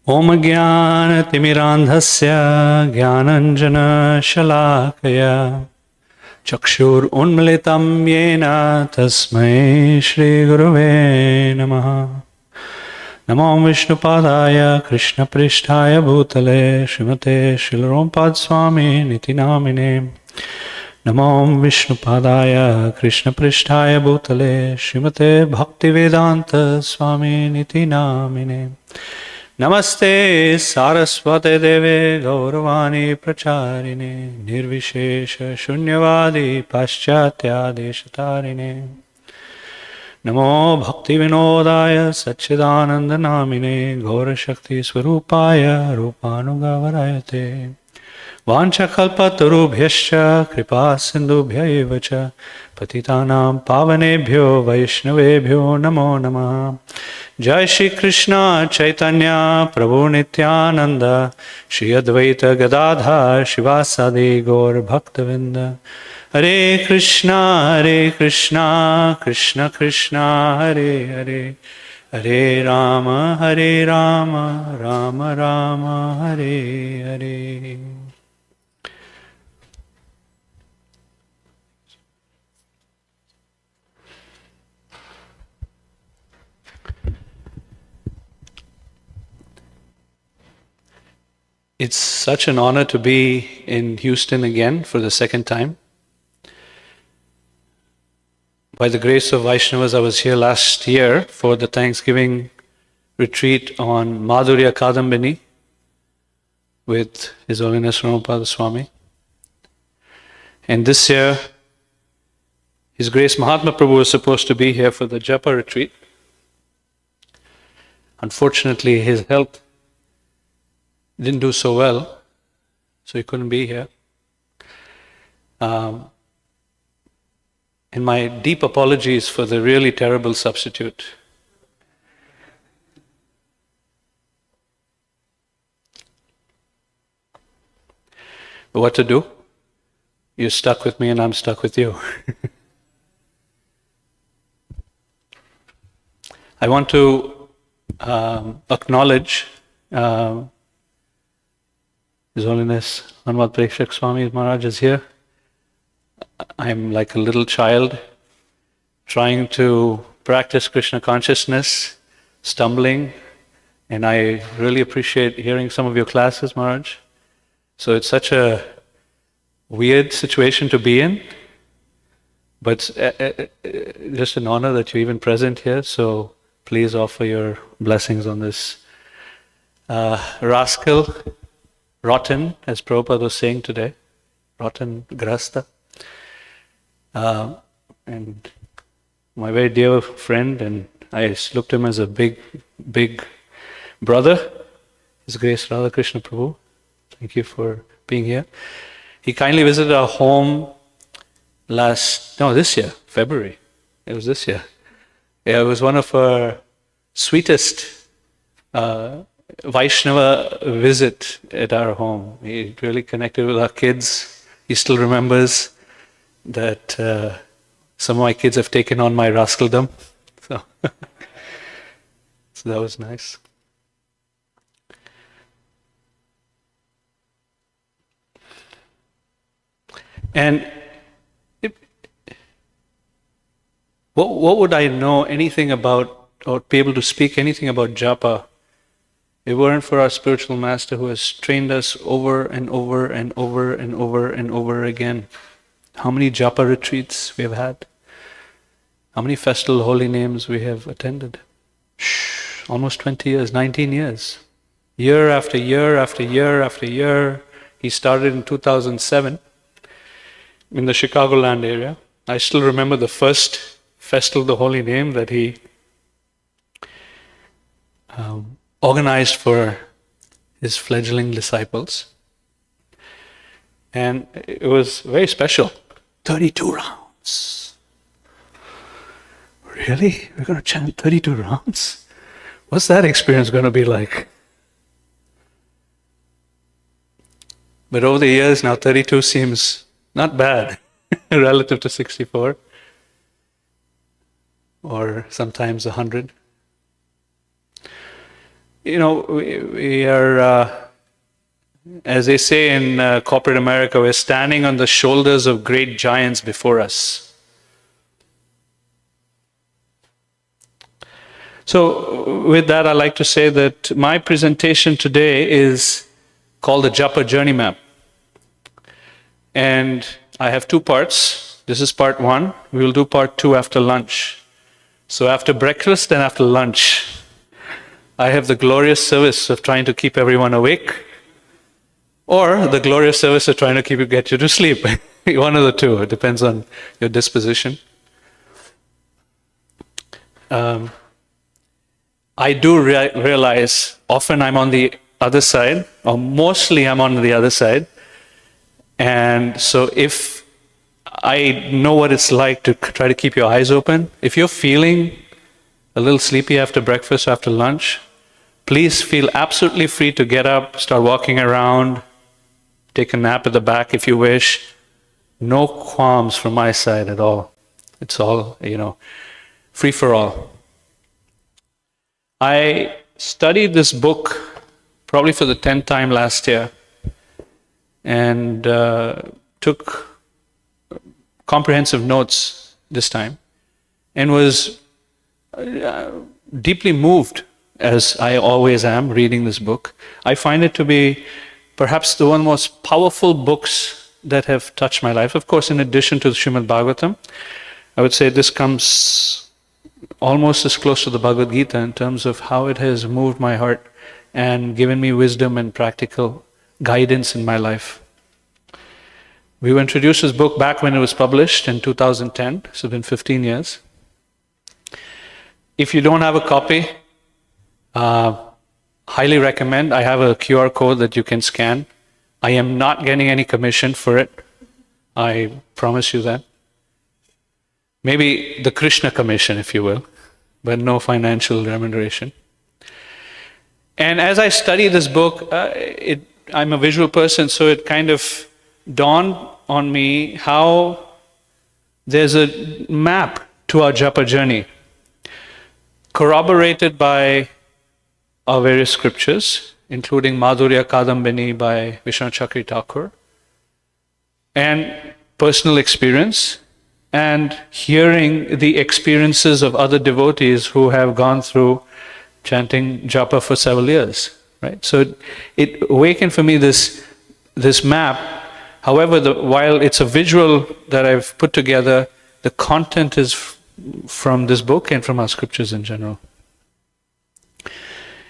Om Jnana-timirandhasya Jnananjana-shalakaya Chakshur Unmilitam Yena Tasmai Shri Gurave Namaha. Namo Vishnupadaya Krishna Pristhaya Bhutale Srimate Shrilarompad Swami Niti Namine. Namo Vishnupadaya Krishna Pristhaya Bhutale Srimate Bhaktivedanta Swami Niti Namine. Namaste Saraswate Deve Gauravani Pracharine Nirvishesha Shunyavadi Paschatya Deshatarine. Namo Bhakti Vinodaya Satchidananda Namine Gaura Shakti Swarupaya Rupanugavarayate Vanchakalpatarubhyascha Kripa Sindhubhya evacha Patitanam Pavanebhyo Vaishnavebhyo Namo Namaha. Jai Shri Krishna Chaitanya Prabhu Nityananda Shri Advaita Gadadhar Shivasadi Gaur Bhaktavinda. Hare Krishna Krishna Krishna Hare Hare Hare Rama Rama Rama Hare Hare. It's such an honor to be in Houston again for the second time. By the grace of Vaishnavas, I was here last year for the Thanksgiving retreat on Madhurya Kadambini with His Holiness Prabhupada Swami. And this year, His Grace Mahatma Prabhu was supposed to be here for the Japa retreat. Unfortunately, his health didn't do so well, so he couldn't be here. And my deep apologies for the really terrible substitute. But what to do? You're stuck with me and I'm stuck with you. I want to acknowledge His Holiness Anvat Prekshak Swami Maharaj is here. I'm like a little child trying to practice Krishna consciousness, stumbling, and I really appreciate hearing some of your classes, Maharaj. So it's such a weird situation to be in, but just an honor that you're even present here, so please offer your blessings on this rascal, rotten, as Prabhupada was saying today, rotten grasta. And my very dear friend, and I looked at him as a big brother, His Grace Radha Krishna Prabhu. Thank you for being here. He kindly visited our home this year, February. It was this year. Yeah, it was one of our sweetest Vaishnava visit at our home. He really connected with our kids. He still remembers that some of my kids have taken on my rascaldom. So, so that was nice. And what would I know anything about, or be able to speak anything about Japa, if it weren't for our spiritual master who has trained us over and over and over and over and over again? How many Japa retreats we have had? How many festival holy names we have attended? Almost 20 years, 19 years. Year after year after year after year. He started in 2007 in the Chicagoland area. I still remember the first festival of the holy name that he organized for his fledgling disciples. And it was very special. 32 rounds. Really? We're going to chant 32 rounds? What's that experience going to be like? But over the years now, 32 seems not bad relative to 64 or sometimes 100. we are, as they say in corporate America, we're standing on the shoulders of great giants before us. So with that, I'd like to say that my presentation today is called the Japa Journey Map. And I have two parts. This is part one. We will do part two after lunch. So after breakfast and after lunch, I have the glorious service of trying to keep everyone awake, or the glorious service of trying to get you to sleep. One of the two. It depends on your disposition. I do realize often I'm on the other side, or mostly I'm on the other side. And so if I know what it's like to try to keep your eyes open, if you're feeling a little sleepy after breakfast, after lunch, please feel absolutely free to get up, start walking around, take a nap at the back if you wish. No qualms from my side at all. It's all, free for all. I studied this book probably for the 10th time last year and took comprehensive notes this time and was deeply moved, as I always am reading this book. I find it to be perhaps one of the most powerful books that have touched my life. Of course, in addition to the Srimad Bhagavatam, I would say this comes almost as close to the Bhagavad Gita in terms of how it has moved my heart and given me wisdom and practical guidance in my life. We were introduced to this book back when it was published in 2010, so it's been 15 years. If you don't have a copy, highly recommend. I have a QR code that you can scan. I am not getting any commission for it. I promise you that. Maybe the Krishna commission, if you will, but no financial remuneration. And as I study this book, I'm a visual person, so it kind of dawned on me how there's a map to our Japa journey, corroborated by our various scriptures, including Madhurya Kadambini by Vishwanath Chakri Thakur, and personal experience, and hearing the experiences of other devotees who have gone through chanting japa for several years, right? So it awakened for me this map. However, while it's a visual that I've put together, the content is from this book and from our scriptures in general.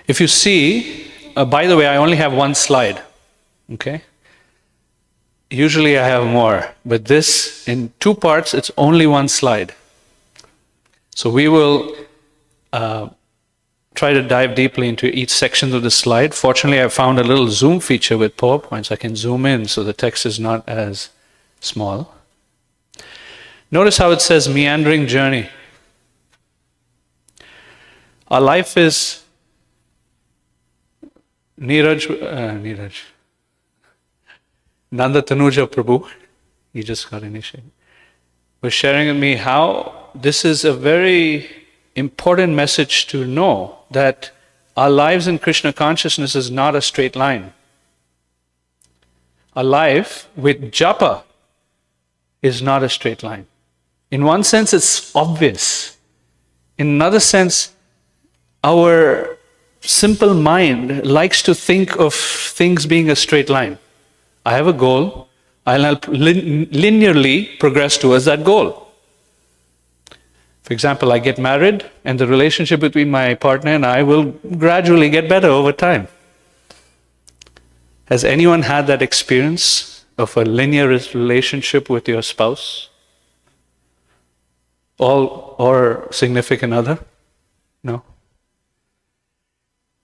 If you see, by the way, I only have one slide, okay? Usually I have more, but this, in two parts, it's only one slide. So we will try to dive deeply into each section of the slide. Fortunately, I found a little zoom feature with PowerPoint, so I can zoom in so the text is not as small. Notice how it says meandering journey. Our life is Nanda Tanuja Prabhu, he just got initiated, was sharing with me how this is a very important message to know, that our lives in Krishna consciousness is not a straight line. Our life with japa is not a straight line. In one sense, it's obvious. In another sense, our simple mind likes to think of things being a straight line. I have a goal, I'll linearly progress towards that goal. For example, I get married, and the relationship between my partner and I will gradually get better over time. Has anyone had that experience of a linear relationship with your spouse? Or significant other? No.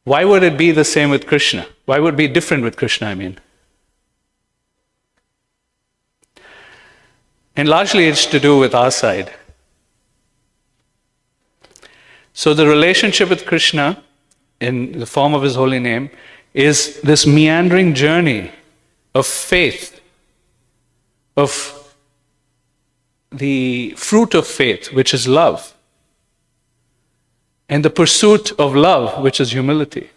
Why would it be the same with Krishna? Why would it be different with Krishna, I mean? And largely it's to do with our side. So the relationship with Krishna, in the form of his holy name, is this meandering journey of faith, of the fruit of faith, which is love, and the pursuit of love, which is humility.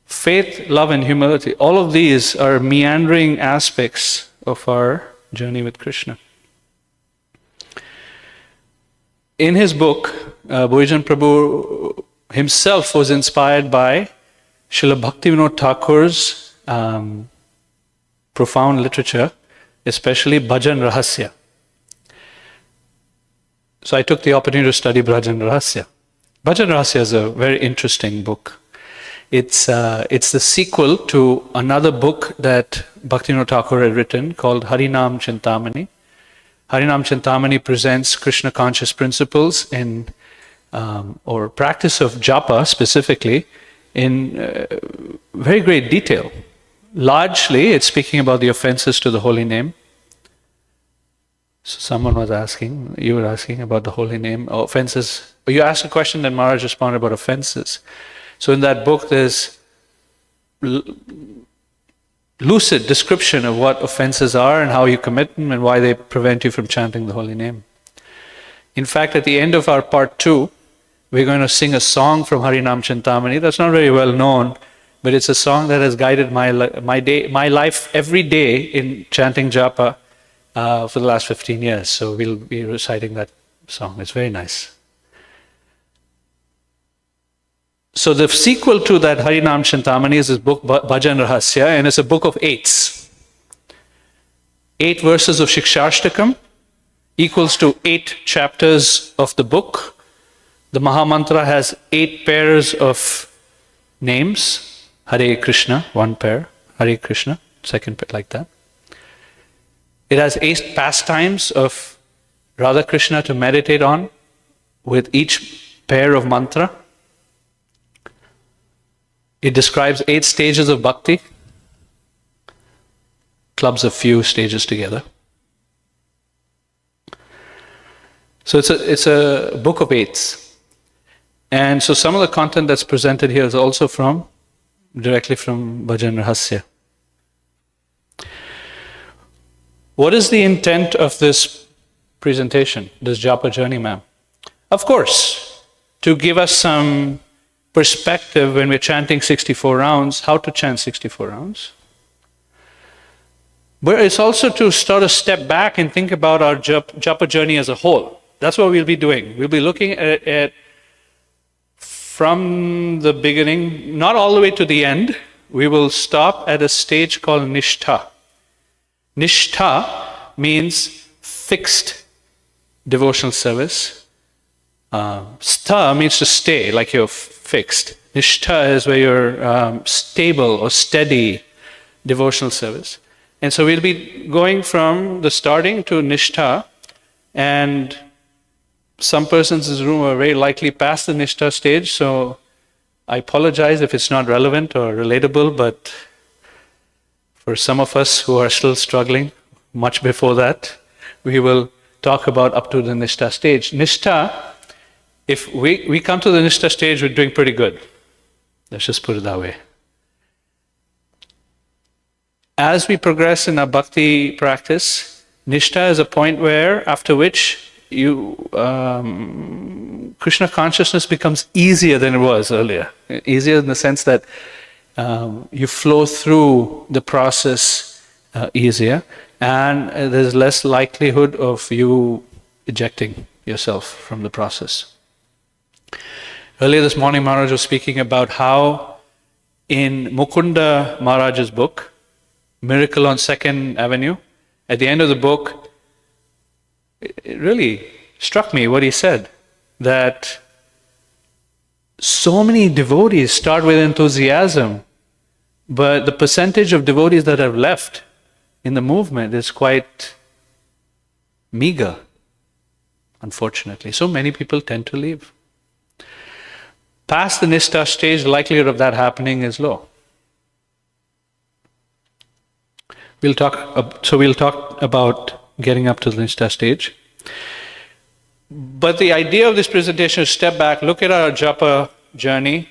Faith, love, and humility. All of these are meandering aspects of our journey with Krishna. In his book, Bhujan Prabhu himself was inspired by Srila Bhaktivinoda Thakur's profound literature, especially Bhajan Rahasya. So I took the opportunity to study Bhajan Rahasya. Bhajan Rahasya is a very interesting book. It's the sequel to another book that Bhaktivinoda Thakur had written called Harinam Chintamani. Harinam Chintamani presents Krishna conscious principles in or practice of japa specifically in very great detail. Largely, it's speaking about the offenses to the holy name. So someone was asking, you were asking about the holy name, offenses. You asked a question, then Maharaj responded about offenses. So in that book, there's lucid description of what offenses are and how you commit them and why they prevent you from chanting the holy name. In fact, at the end of our part 2, we're going to sing a song from Harinam Chintamani. That's not very well known, but it's a song that has guided my life every day in chanting japa for the last 15 years. So we'll be reciting that song. It's very nice. So the sequel to that Harinam Chintamani is this book Bhajan Rahasya, and it's a book of 8s. 8 verses of Shikshashtakam equals to 8 chapters of the book. The Mahamantra has 8 pairs of names. Hare Krishna, 1 pair. Hare Krishna, 2nd pair, like that. It has 8 pastimes of Radha Krishna to meditate on with each pair of mantra. It describes 8 stages of bhakti, clubs a few stages together. So it's a book of 8s. And so some of the content that's presented here is also directly from Bhajan Rahasya. What is the intent of this presentation, this Japa journey, ma'am? Of course, to give us some perspective when we're chanting 64 rounds, how to chant 64 rounds. But it's also to start a step back and think about our japa journey as a whole. That's what we'll be doing. We'll be looking at it from the beginning, not all the way to the end. We will stop at a stage called Nishtha. Nishtha means fixed devotional service. Stha means to stay, like you're fixed. Nishtha is where you're stable or steady devotional service. And so we'll be going from the starting to Nishtha, and some persons in this room are very likely past the Nishtha stage, so I apologize if it's not relevant or relatable, but for some of us who are still struggling much before that, we will talk about up to the Nishtha stage. Nishtha, if we come to the Nishtha stage, we're doing pretty good. Let's just put it that way. As we progress in our bhakti practice, Nishtha is a point where, after which, Krishna consciousness becomes easier than it was earlier. Easier in the sense that you flow through the process easier, and there's less likelihood of you ejecting yourself from the process. Earlier this morning, Maharaj was speaking about how in Mukunda Maharaj's book, Miracle on 2nd Avenue, at the end of the book, it really struck me what he said, that so many devotees start with enthusiasm, but the percentage of devotees that have left in the movement is quite meager, unfortunately. So many people tend to leave. Past the Nishtha stage, the likelihood of that happening is low. We'll talk about getting up to the Nishtha stage. But the idea of this presentation is step back, look at our japa journey,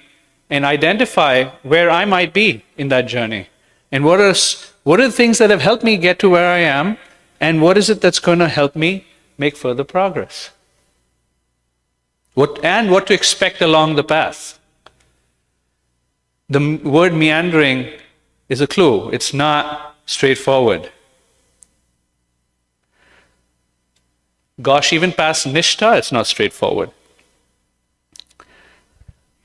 and identify where I might be in that journey. And what are the things that have helped me get to where I am, and what is it that's going to help me make further progress? What to expect along the path. The word meandering is a clue. It's not straightforward. Gosh, even past Nishta, it's not straightforward.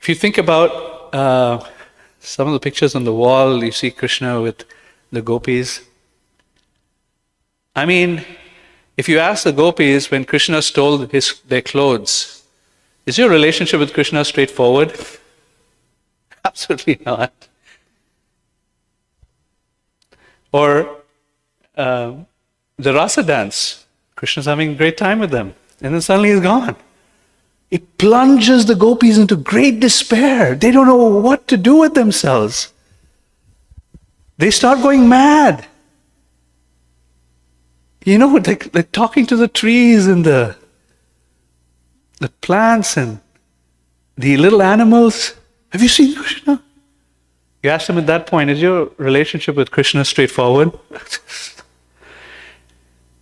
If you think about some of the pictures on the wall, you see Krishna with the gopis. I mean, if you ask the gopis when Krishna stole their clothes, is your relationship with Krishna straightforward? Absolutely not. Or the rasa dance. Krishna's having a great time with them, and then suddenly he's gone. It plunges the gopis into great despair. They don't know what to do with themselves. They start going mad. You know, like talking to the trees and the plants and the little animals. Have you seen Krishna? You asked him at that point, is your relationship with Krishna straightforward?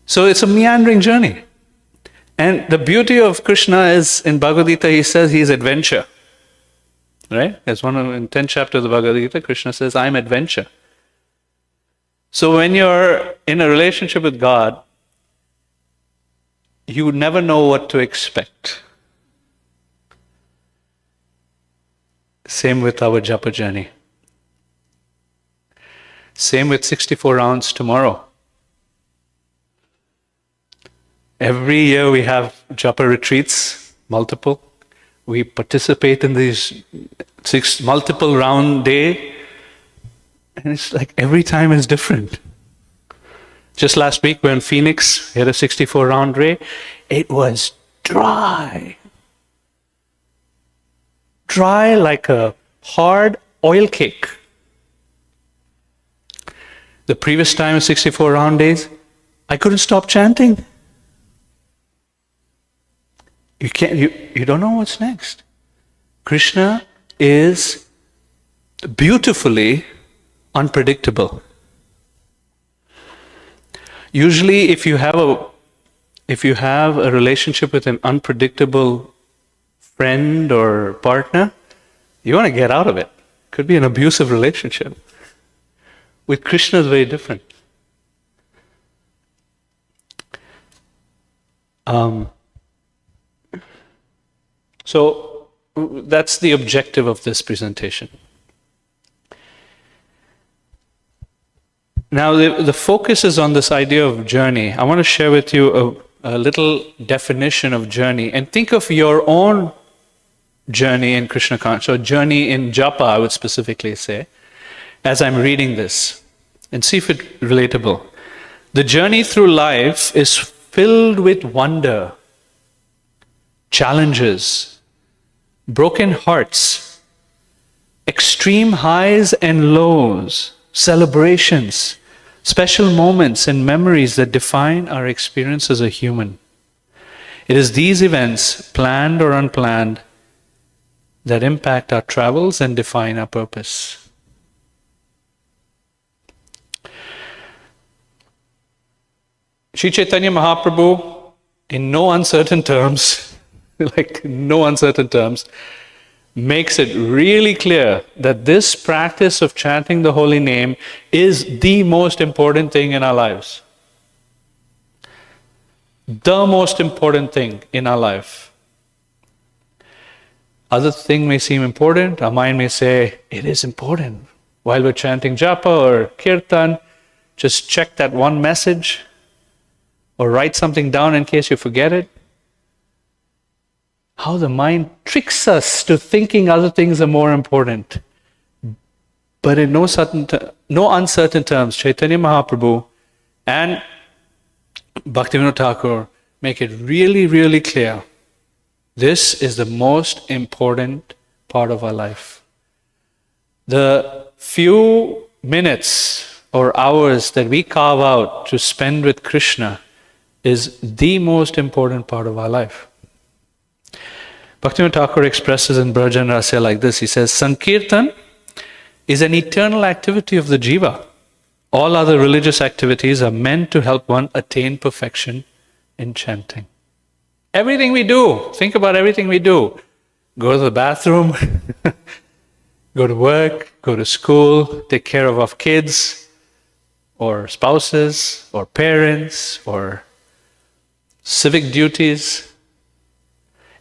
So it's a meandering journey. And the beauty of Krishna is, in Bhagavad Gita, he says he's adventure. Right? There's in 10th chapter of the Bhagavad Gita, Krishna says, I'm adventure. So when you're in a relationship with God, you never know what to expect. Same with our Japa journey. Same with 64 rounds tomorrow. Every year we have Japa retreats, multiple. We participate in these multiple round day. And it's like every time is different. Just last week we were in Phoenix, we had a 64 round day. It was dry. Dry like a hard oil cake. The previous time, 64 round days, I couldn't stop chanting. You don't know what's next. Krishna is beautifully unpredictable. Usually if you have a relationship with an unpredictable friend or partner, you want to get out of it. Could be an abusive relationship. With Krishna, it's very different. So that's the objective of this presentation. Now the focus is on this idea of journey. I want to share with you a little definition of journey. And think of your own journey in Krishna consciousness, or journey in Japa, I would specifically say, as I'm reading this, and see if it's relatable. The journey through life is filled with wonder, challenges, broken hearts, extreme highs and lows, celebrations, special moments and memories that define our experience as a human. It is these events, planned or unplanned, that impact our travels and define our purpose. Sri Chaitanya Mahaprabhu, in no uncertain terms, makes it really clear that this practice of chanting the holy name is the most important thing in our lives. The most important thing in our life. Other things may seem important, our mind may say, it is important. While we're chanting Japa or Kirtan, just check that one message, or write something down in case you forget it. How the mind tricks us to thinking other things are more important. But in no uncertain terms, Chaitanya Mahaprabhu and Bhaktivinoda Thakur make it really, really clear. This is the most important part of our life. The few minutes or hours that we carve out to spend with Krishna is the most important part of our life. Bhaktivinoda Thakur expresses in Brajan Rasya like this. He says, Sankirtan is an eternal activity of the jiva. All other religious activities are meant to help one attain perfection in chanting. Everything we do, think about everything we do. Go to the bathroom, go to work, go to school, take care of our kids, or spouses, or parents, or civic duties.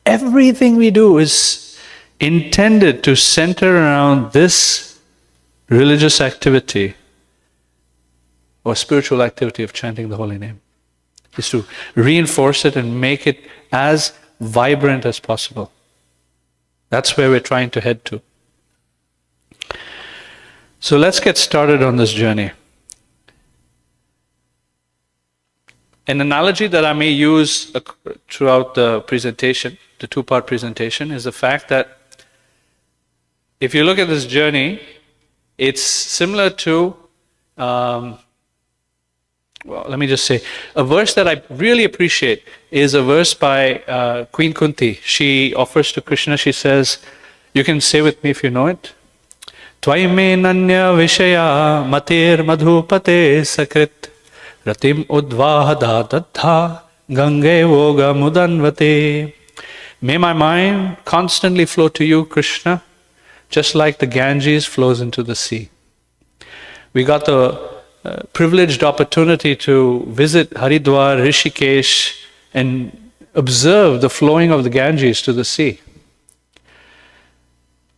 Everything we do is intended to center around this religious activity or spiritual activity of chanting the holy name. Is to reinforce it and make it as vibrant as possible. That's where we're trying to head to. So let's get started on this journey. An analogy that I may use throughout the presentation, the two-part presentation, is the fact that if you look at this journey, it's similar to, well, let me just say, a verse that I really appreciate is a verse by Queen Kunti. She offers to Krishna, she says, you can say with me if you know it, Tvaime nanya vishaya matir madhupate sakrit Ratim udvahada tattha gange voga mudanvate. May my mind constantly flow to you, Krishna, just like the Ganges flows into the sea. We got the privileged opportunity to visit Haridwar, Rishikesh, and observe the flowing of the Ganges to the sea.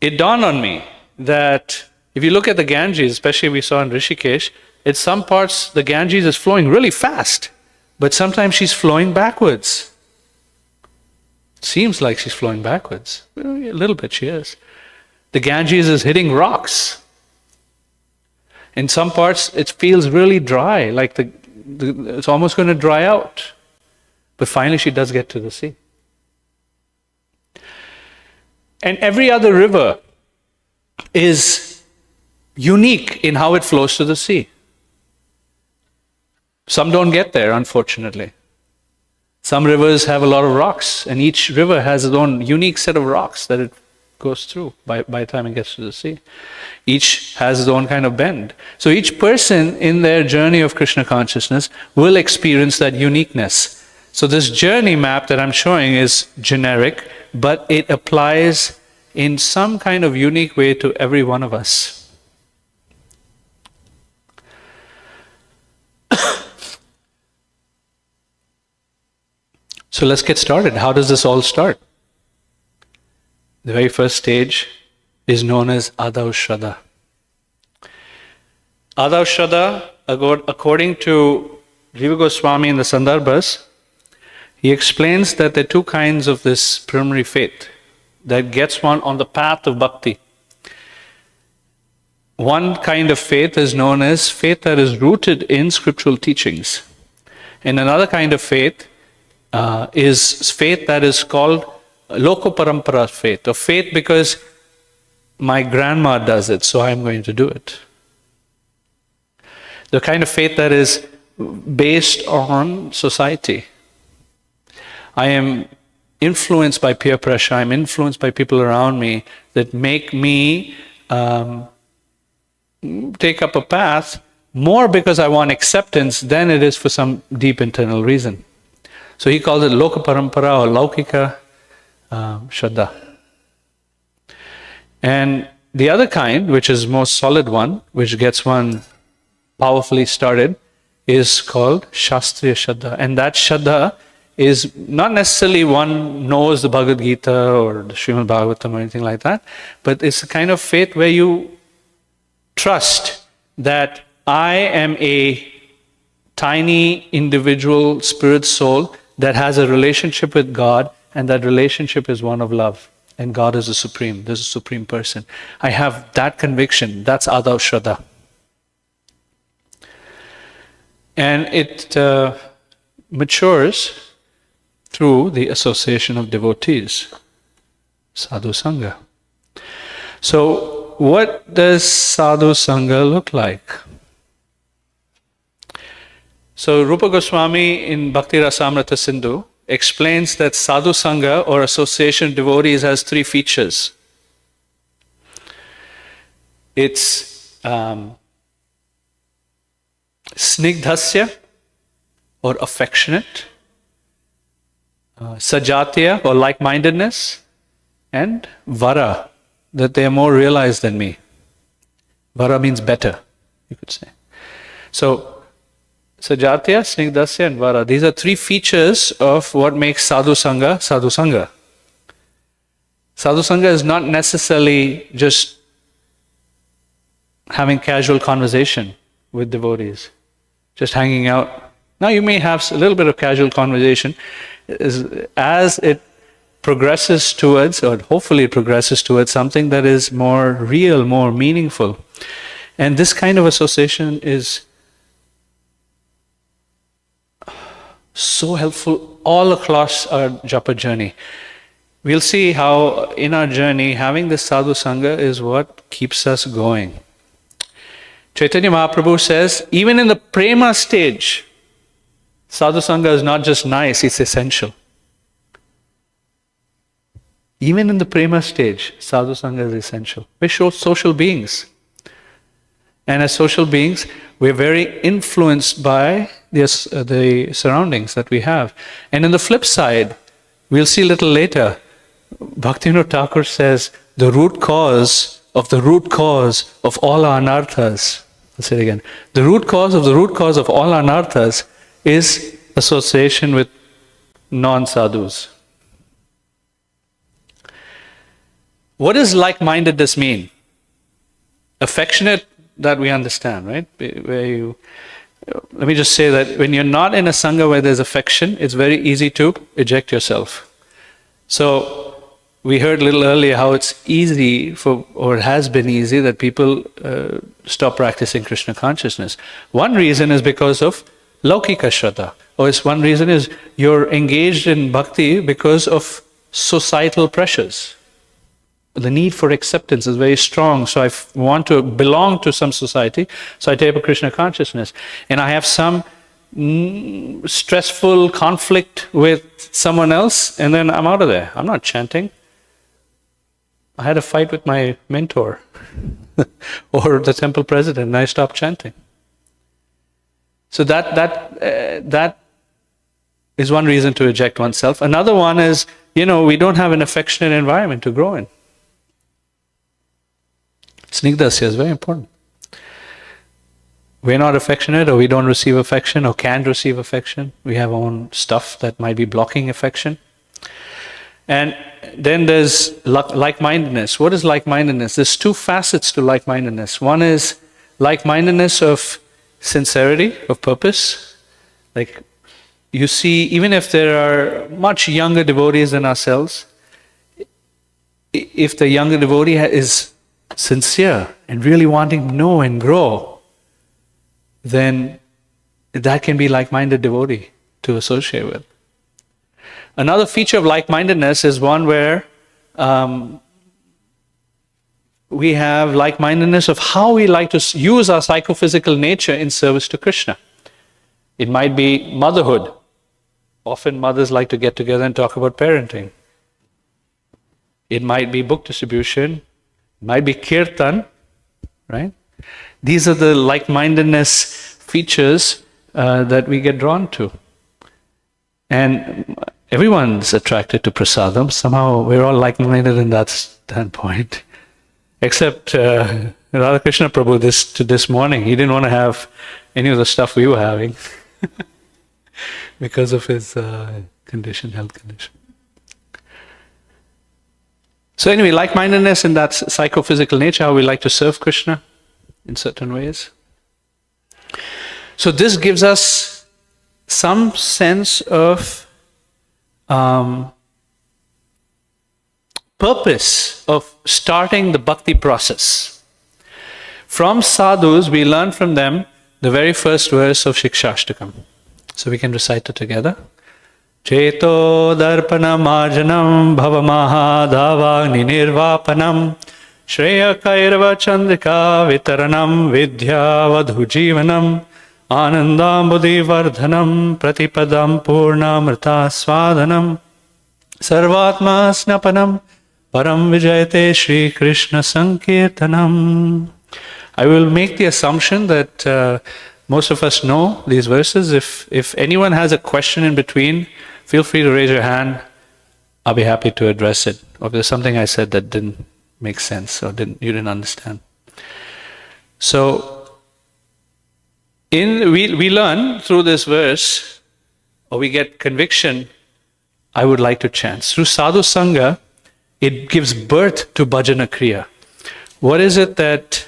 It dawned on me that if you look at the Ganges, especially we saw in Rishikesh, in some parts the Ganges is flowing really fast, but sometimes she's flowing backwards. Seems like she's flowing backwards. A little bit she is. The Ganges is hitting rocks. In some parts it feels really dry, like it's almost going to dry out. But finally she does get to the sea. And every other river is unique in how it flows to the sea. Some don't get there, unfortunately. Some rivers have a lot of rocks, and each river has its own unique set of rocks that it goes through by the time it gets to the sea. Each has its own kind of bend. So each person in their journey of Krishna consciousness will experience that uniqueness. So this journey map that I'm showing is generic, but it applies in some kind of unique way to every one of us. So let's get started. How does this all start? The very first stage is known as Adav Shraddha. Adav Shraddha, according to Jiva Goswami in the Sandarbhas, he explains that there are two kinds of this preliminary faith that gets one on the path of bhakti. One kind of faith is known as faith that is rooted in scriptural teachings. And another kind of faith is faith that is called Loko Parampara faith, or faith because my grandma does it, so I'm going to do it. The kind of faith that is based on society. I am influenced by peer pressure, I'm influenced by people around me that make me take up a path more because I want acceptance than it is for some deep internal reason. So he calls it Loka Parampara or Laukika Shraddha. And the other kind, which is most solid one, which gets one powerfully started, is called Shastriya Shraddha. And that Shraddha is not necessarily one knows the Bhagavad Gita or the Srimad Bhagavatam or anything like that, but it's a kind of faith where you trust that I am a tiny individual spirit soul that has a relationship with God, and that relationship is one of love. And God is the supreme, there's a supreme person. I have that conviction, that's Adav Shraddha. And it matures through the association of devotees, sadhu sangha. So what does sadhu sangha look like? So Rupa Goswami in Bhakti Rasamrita Sindhu explains that sadhu sangha or association of devotees has three features. It's snigdhasya or affectionate, sajatiya or like-mindedness, and vara that they are more realized than me. Vara means better, you could say. So, Sajatya, Snigdasya and Vara. These are three features of what makes Sadhu Sangha, Sadhu Sangha. Sadhu Sangha is not necessarily just having casual conversation with devotees, just hanging out. Now you may have a little bit of casual conversation. As it progresses towards, or hopefully it progresses towards something that is more real, more meaningful. And this kind of association is so helpful all across our Japa journey. We'll see how in our journey, having this Sadhu Sangha is what keeps us going. Chaitanya Mahaprabhu says, even in the prema stage, Sadhu Sangha is not just nice, it's essential. Even in the prema stage, Sadhu Sangha is essential. We're social beings. And as social beings, we're very influenced by the surroundings that we have. And on the flip side, we'll see a little later, Bhaktivinoda Thakur says, the root cause of all our anarthas, I'll say it again, the root cause of all anarthas is association with non-sadhus. What does like-mindedness mean? Affectionate, that we understand, right? Let me just say that when you're not in a sangha where there's affection, it's very easy to eject yourself. So we heard a little earlier how it's easy or it has been easy that people stop practicing Krishna consciousness. One reason is because of laukika shraddha, or one reason is you're engaged in bhakti because of societal pressures. The need for acceptance is very strong, so I want to belong to some society, so I take up Krishna consciousness. And I have some stressful conflict with someone else, and then I'm out of there. I'm not chanting. I had a fight with my mentor or the temple president, and I stopped chanting. So that is one reason to eject oneself. Another one is, we don't have an affectionate environment to grow in. Snigdasya is very important. We're not affectionate, or we don't receive affection, or can't receive affection. We have our own stuff that might be blocking affection. And then there's like-mindedness. What is like-mindedness? There's two facets to like-mindedness. One is like-mindedness of sincerity, of purpose. Like, you see, even if there are much younger devotees than ourselves, if the younger devotee is sincere and really wanting to know and grow, then that can be like-minded devotee to associate with. Another feature of like-mindedness is one where we have like-mindedness of how we like to use our psychophysical nature in service to Krishna. It might be motherhood. Often mothers like to get together and talk about parenting. It might be book distribution. It might be kirtan, right? These are the like-mindedness features that we get drawn to. And everyone's attracted to prasadam. Somehow we're all like-minded in that standpoint. Except Radhakrishna Prabhu this morning, he didn't want to have any of the stuff we were having because of his health condition. So anyway, like-mindedness in that psychophysical nature, how we like to serve Krishna in certain ways. So this gives us some sense of purpose of starting the bhakti process. From sadhus, we learn from them the very first verse of Shikshashtakam. So we can recite it together. Cheto darpanam arjanam bhavamahadavagni nirvapanam shreya kairva chandrika vitaranam vidya vadhu jivanam anandambudhi vardhanam pratipadam purnamrita swadanam sarvatma snapanam param vijayate Shri Krishna sankirtanam. I will make the assumption that most of us know these verses. If anyone has a question in between, feel free to raise your hand. I'll be happy to address it. Or if there's something I said that didn't make sense or you didn't understand. So we learn through this verse, or we get conviction, I would like to chant. Through sadhu sangha, it gives birth to bhajana kriya. What is it that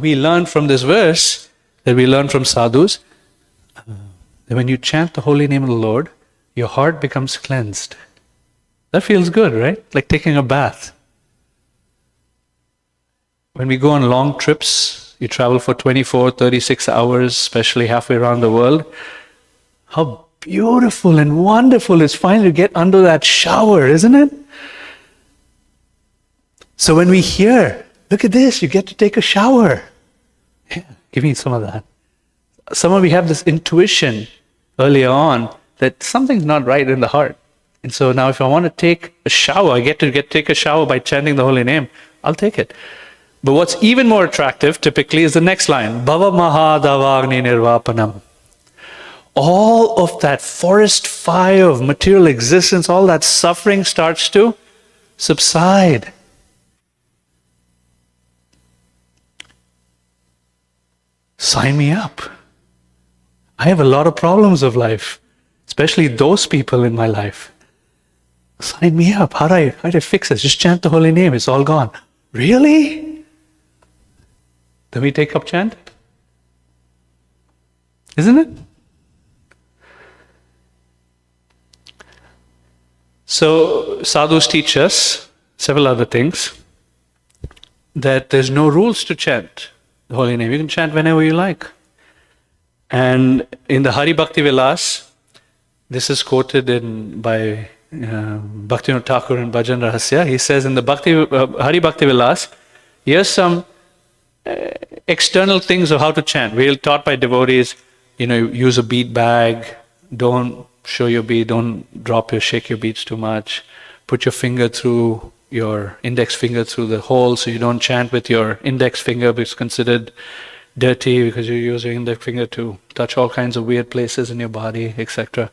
we learn from this verse, that we learn from sadhus? That when you chant the holy name of the Lord, your heart becomes cleansed. That feels good, right? Like taking a bath. When we go on long trips, you travel for 24, 36 hours, especially halfway around the world, how beautiful and wonderful it's finally to get under that shower, isn't it? So when we hear, look at this, you get to take a shower. Yeah, give me some of that. Some of we have this intuition earlier on that something's not right in the heart. And so now if I want to take a shower, I get to take a shower by chanting the holy name, I'll take it. But what's even more attractive typically is the next line, Bhava Mahadavagni Nirvapanam. All of that forest fire of material existence, all that suffering starts to subside. Sign me up. I have a lot of problems of life, especially those people in my life. Sign me up. How do I fix this? Just chant the holy name. It's all gone. Really? Then we take up chant? Isn't it? So sadhus teach us several other things. That there's no rules to chant the holy name. You can chant whenever you like. And in the Hari Bhakti Vilas, this is quoted by Bhaktivinoda Thakur in Bhajan Rahasya. He says in the Hari Bhakti Vilas, here's some external things of how to chant. We're taught by devotees, use a bead bag, don't show your bead, don't shake your beads too much, put your index finger through the hole so you don't chant with your index finger, because it's considered dirty because you use your index finger to touch all kinds of weird places in your body, etc.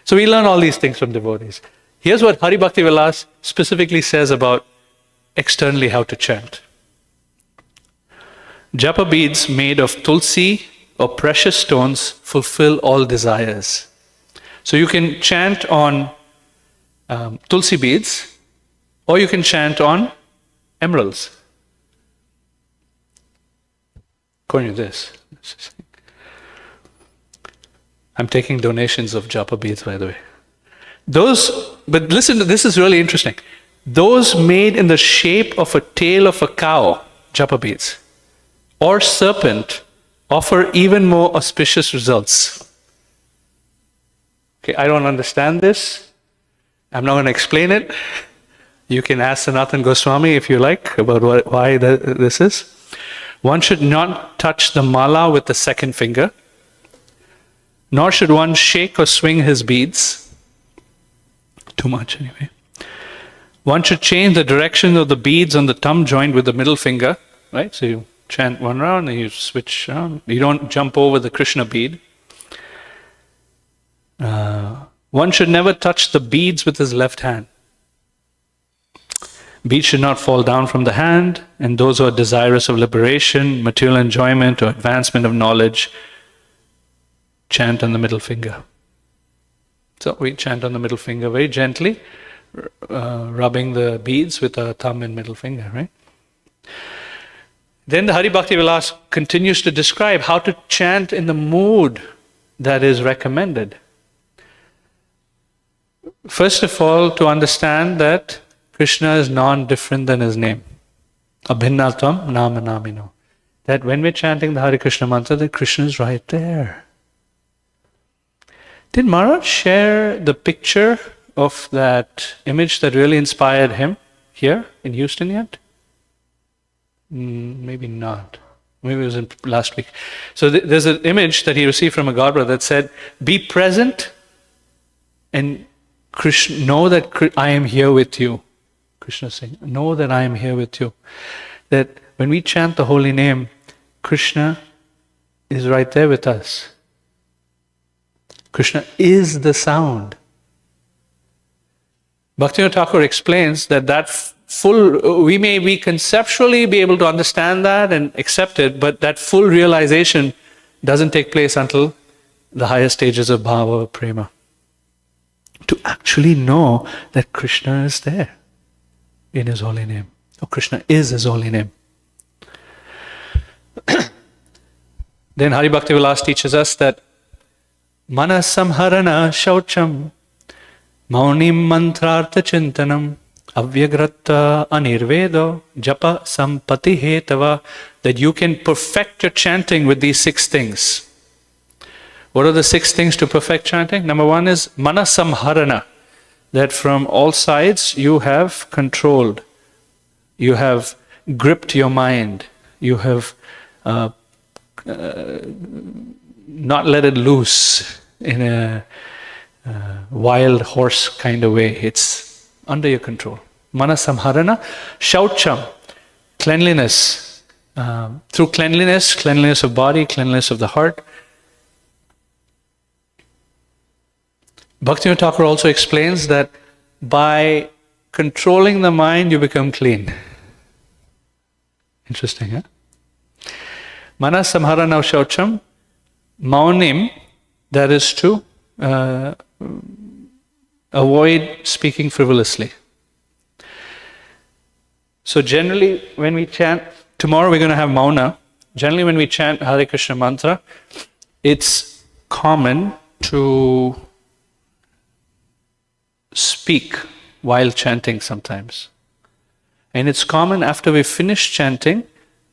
So we learn all these things from devotees. Here's what Hari Bhakti Vilas specifically says about externally how to chant. Japa beads made of tulsi or precious stones fulfill all desires. So you can chant on tulsi beads, or you can chant on emeralds. According to this. I'm taking donations of Japa beads, by the way. But listen, this is really interesting. Those made in the shape of a tail of a cow, Japa beads, or serpent, offer even more auspicious results. Okay, I don't understand this. I'm not going to explain it. You can ask Sanatana Goswami if you like about why this is. One should not touch the mala with the second finger, nor should one shake or swing his beads. Too much anyway. One should change the direction of the beads on the thumb joint with the middle finger, right? So you chant one round and you switch around. You don't jump over the Krishna bead. One should never touch the beads with his left hand. Beads should not fall down from the hand, and those who are desirous of liberation, material enjoyment, or advancement of knowledge, chant on the middle finger. So we chant on the middle finger very gently, rubbing the beads with our thumb and middle finger, right? Then the Hari Bhakti Vilas continues to describe how to chant in the mood that is recommended. First of all, to understand that Krishna is non-different than his name. Abhinnatam nama namino. That when we're chanting the Hare Krishna mantra, that Krishna is right there. Did Maharaj share the picture of that image that really inspired him here in Houston yet? Maybe not. Maybe it was in last week. So there's an image that he received from a godbrother that said, be present and Krishna, know that I am here with you. Krishna is saying, know that I am here with you. That when we chant the holy name, Krishna is right there with us. Krishna is the sound. Bhaktivinoda Thakur explains that full, we may be conceptually be able to understand that and accept it, but that full realization doesn't take place until the higher stages of bhava or prema. To actually know that Krishna is there in His holy name, or Krishna is His holy name. Then Hari Bhakti Vilas teaches us that Mana samharana shaucham maunim mantrartha chintanam avyagrata anirvedo japa sampati hetava, that you can perfect your chanting with these 6 things. What are the 6 things to perfect chanting? Number 1 is mana samharana, that from all sides you have controlled, you have gripped your mind, you have not let it loose in a wild horse kind of way. It's under your control. Mana samharana. Shaucham, cleanliness. Through cleanliness of body, cleanliness of the heart. Bhaktivinoda Thakur also explains that by controlling the mind, you become clean. Interesting, huh? Mana samharana shaucham maunim, that is to avoid speaking frivolously. So generally when we chant, tomorrow we're going to have mauna, generally when we chant Hare Krishna mantra, it's common to speak while chanting sometimes. And it's common after we finish chanting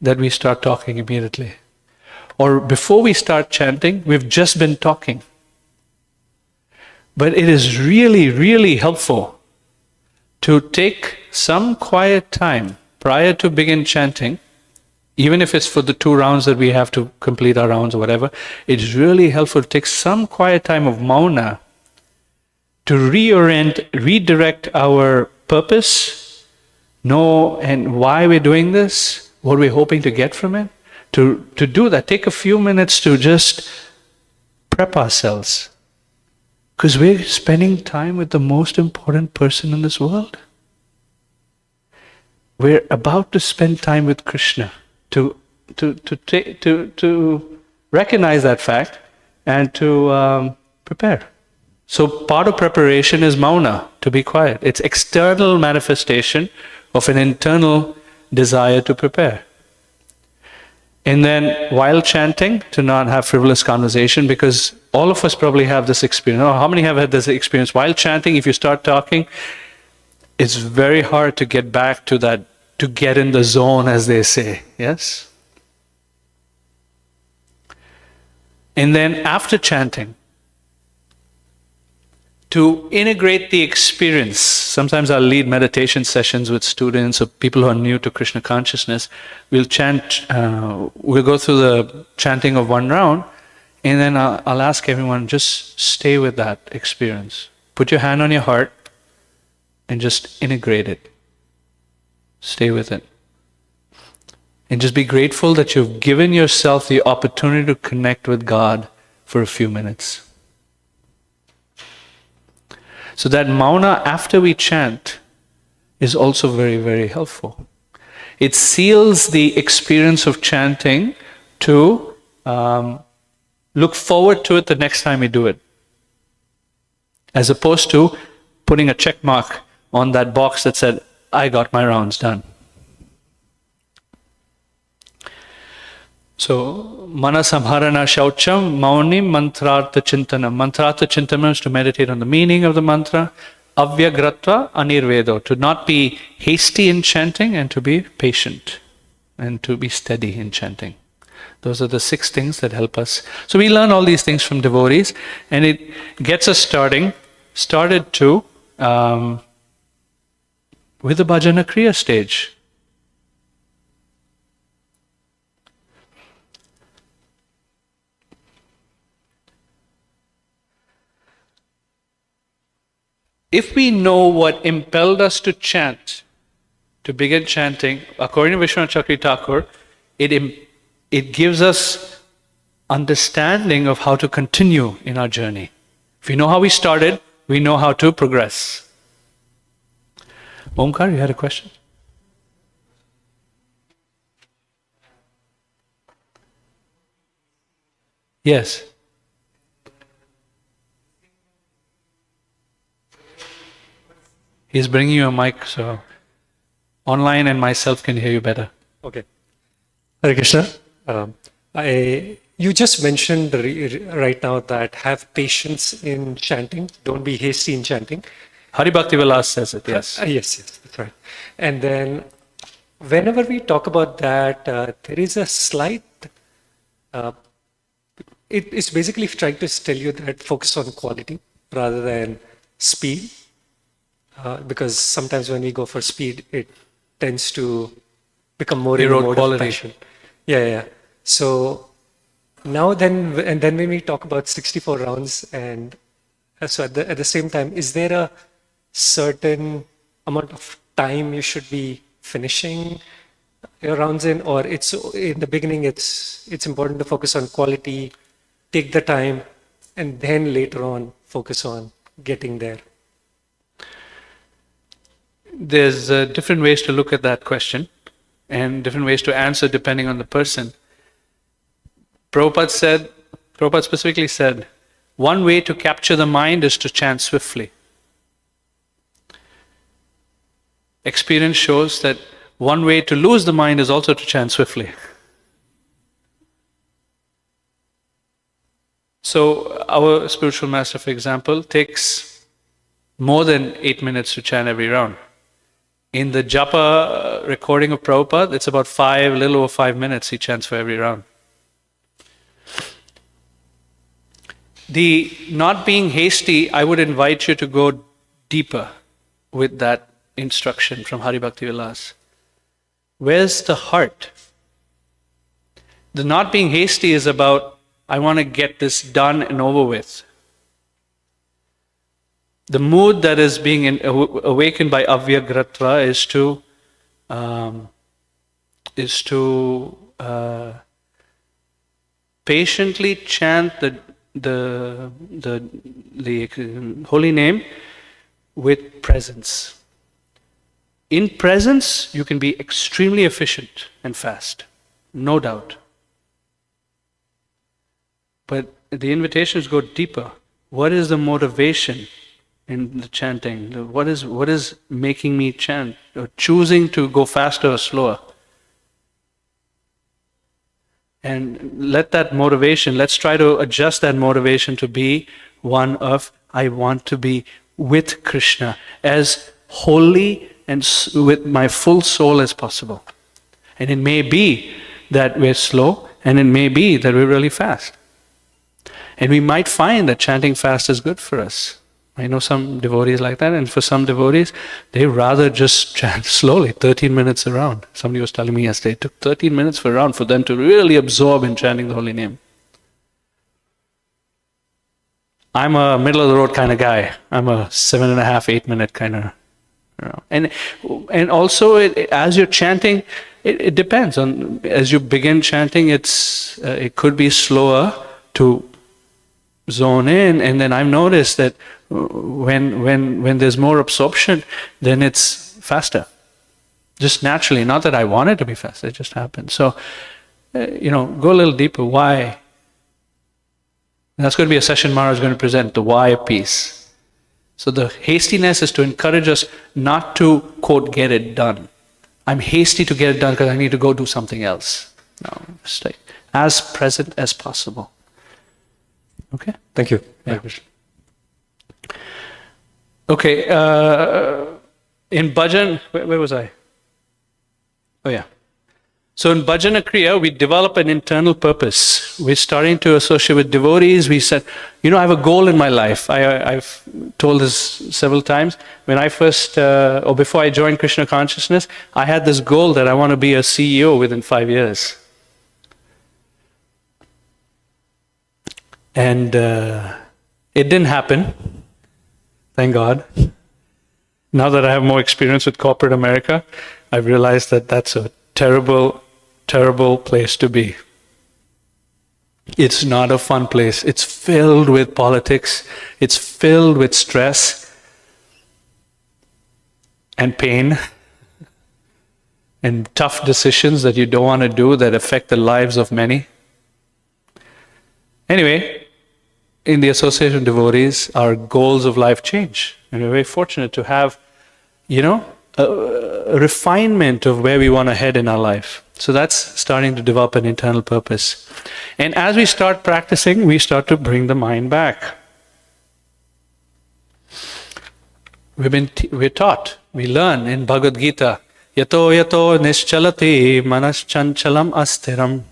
that we start talking immediately. Or before we start chanting, we've just been talking. But it is really, really helpful to take some quiet time prior to begin chanting, even if it's for the 2 rounds that we have to complete our rounds or whatever. It's really helpful to take some quiet time of mauna to reorient, redirect our purpose, know and why we're doing this, what we're hoping to get from it. To do that, take a few minutes to just prep ourselves. Because we're spending time with the most important person in this world. We're about to spend time with Krishna. To recognize that fact and to prepare. So part of preparation is mauna, to be quiet. It's external manifestation of an internal desire to prepare. And then while chanting, to not have frivolous conversation, because all of us probably have this experience. Oh, how many have had this experience? While chanting, if you start talking, it's very hard to get back to that, to get in the zone, as they say. Yes? And then after chanting, to integrate the experience. Sometimes I'll lead meditation sessions with students or people who are new to Krishna consciousness. We'll chant, we'll go through the chanting of 1 round, and then I'll ask everyone, just stay with that experience. Put your hand on your heart and just integrate it. Stay with it. And just be grateful that you've given yourself the opportunity to connect with God for a few minutes. So that mauna after we chant is also very, very helpful. It seals the experience of chanting to look forward to it the next time we do it. As opposed to putting a check mark on that box that said, I got my rounds done. So, mana samharana shaucham maunim mantrartha chintanam. Mantrartha chintanam is to meditate on the meaning of the mantra. Avyagratva anirvedo, to not be hasty in chanting and to be patient and to be steady in chanting. Those are the 6 things that help us. So we learn all these things from devotees, and it gets us started to with the bhajana kriya stage. If we know what impelled us to chant, to begin chanting, according to Vishwanath Chakravarti Thakur, it gives us understanding of how to continue in our journey. If we know how we started, we know how to progress. Omkar, you had a question? Yes. He's bringing you a mic, so online and myself can hear you better. Okay. Hare Krishna. You just mentioned right now that have patience in chanting. Don't be hasty in chanting. Hari Bhakti Vilas says it, yes. Yes, that's right. And then whenever we talk about that, there is a slight, it's basically trying to tell you that focus on quality rather than speed. Because sometimes when we go for speed, it tends to become more in the Erode mode quality. of passion. Yeah. So now then when we talk about 64 rounds, and so at the same time, is there a certain amount of time you should be finishing your rounds in, or it's in the beginning it's important to focus on quality, take the time, and then later on focus on getting there? There's different ways to look at that question and different ways to answer depending on the person. Prabhupada specifically said, one way to capture the mind is to chant swiftly. Experience shows that one way to lose the mind is also to chant swiftly. So our spiritual master, for example, takes more than 8 minutes to chant every round. In the Japa recording of Prabhupada, it's about a little over 5 minutes he chants for every round. The not being hasty, I would invite you to go deeper with that instruction from Hari Bhakti Vilas. Where's the heart? The not being hasty is about, I want to get this done and over with. The mood that is being awakened by Avyagratva is to patiently chant the holy name with presence. In presence, you can be extremely efficient and fast, no doubt. But the invitations go deeper. What is the motivation in the chanting? What is making me chant or choosing to go faster or slower? And let that motivation, let's try to adjust that motivation to be one of, I want to be with Krishna as wholly and with my full soul as possible. And it may be that we're slow, and it may be that we're really fast. And we might find that chanting fast is good for us. I know some devotees like that, and for some devotees, they rather just chant slowly, 13 minutes a round. Somebody was telling me yesterday, it took 13 minutes for a round for them to really absorb in chanting the holy name. I'm a middle of the road kind of guy. I'm a 7.5, 8 minute kind of. And also, as you're chanting, it depends on. As you begin chanting, it could be slower to zone in, and then I've noticed that when there's more absorption, then it's faster. Just naturally, not that I want it to be fast, it just happens. So, go a little deeper. Why? That's going to be a session Maharaj is going to present, the why piece. So the hastiness is to encourage us not to, quote, get it done. I'm hasty to get it done because I need to go do something else. No, stay as present as possible. Okay? Thank you. Yeah. Okay, in bhajan, where was I? Oh yeah. So in bhajana kriya, we develop an internal purpose. We're starting to associate with devotees. We said, I have a goal in my life. I've told this several times. When I first, or before I joined Krishna consciousness, I had this goal that I want to be a CEO within 5 years. And it didn't happen, thank God. Now that I have more experience with corporate America, I've realized that that's a terrible, terrible place to be. It's not a fun place. It's filled with politics. It's filled with stress. and pain and tough decisions that you don't want to do that affect the lives of many. Anyway, in the association of devotees, our goals of life change. And we're very fortunate to have, a refinement of where we want to head in our life. So that's starting to develop an internal purpose. And as we start practicing, we start to bring the mind back. We're taught, we learn in Bhagavad Gita, yato yato nischalati manaschanchalam astiram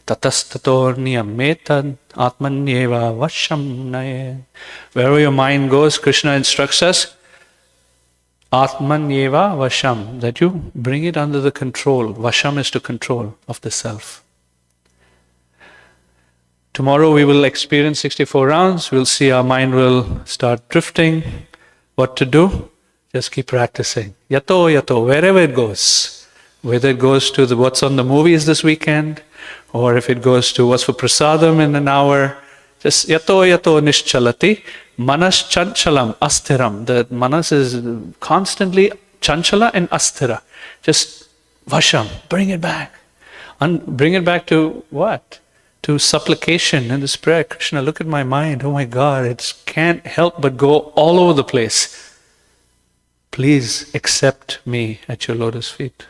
tatastato niyametan atmanyeva vasham naye. Wherever your mind goes, Krishna instructs us, atmanyeva vasham, that you bring it under the control. Vasham is to control of the self. Tomorrow we will experience 64 rounds. We'll see our mind will start drifting. What to do? Just keep practicing. Yato, yato, wherever it goes. Whether it goes to what's on the movies this weekend, or if it goes to what's for prasadam in an hour, just yato, yato, nischalati, manas chanchalam, astiram. The manas is constantly chanchala and astira. Just vasham, bring it back. Bring it back to what? To supplication and this prayer. Krishna, look at my mind. Oh my God, it can't help but go all over the place. Please accept me at your lotus feet.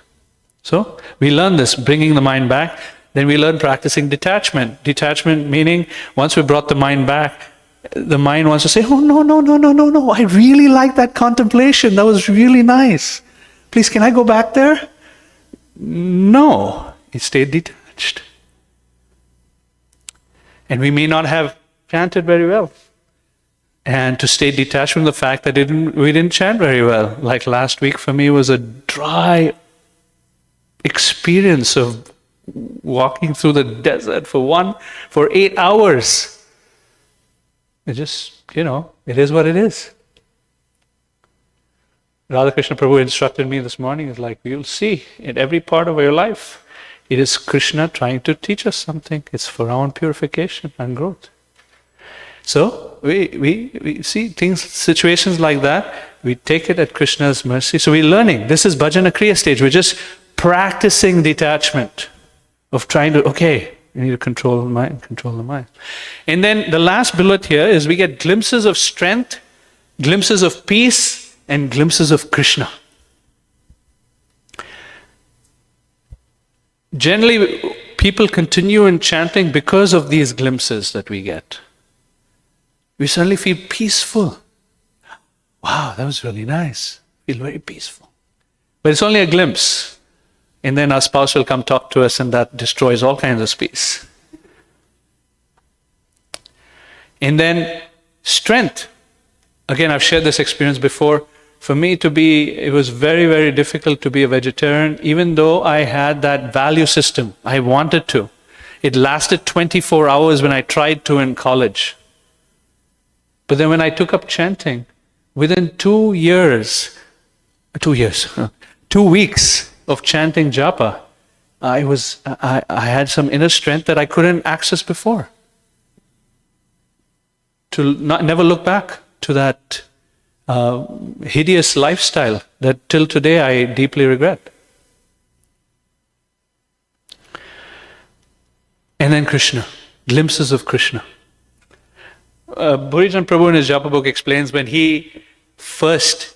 So we learn this, bringing the mind back. Then we learn practicing detachment. Detachment meaning once we brought the mind back, the mind wants to say, oh no, I really like that contemplation. That was really nice. Please, can I go back there? No, it stayed detached. And we may not have chanted very well. And to stay detached from the fact that we didn't chant very well. Like last week for me was a dry experience of walking through the desert for 8 hours. It just, it is what it is. Radhakrishna Prabhu instructed me this morning, is like, you'll see in every part of your life, it is Krishna trying to teach us something. It's for our own purification and growth. So we see things, situations like that, we take it at Krishna's mercy. So we're learning. This is Bhajana Kriya stage. We're just practicing detachment of trying to, we need to control the mind. And then the last bullet here is we get glimpses of strength, glimpses of peace, and glimpses of Krishna. Generally, people continue in chanting because of these glimpses that we get. We suddenly feel peaceful. Wow, that was really nice. Feel very peaceful. But it's only a glimpse. And then our spouse will come talk to us and that destroys all kinds of peace. And then strength. Again, I've shared this experience before. For me it was very, very difficult to be a vegetarian, even though I had that value system. I wanted to. It lasted 24 hours when I tried to in college. But then when I took up chanting, within 2 weeks of chanting Japa, I had some inner strength that I couldn't access before. To never look back to that hideous lifestyle that till today I deeply regret. And then Krishna, glimpses of Krishna. Bhurijan Prabhu in his Japa book explains when he first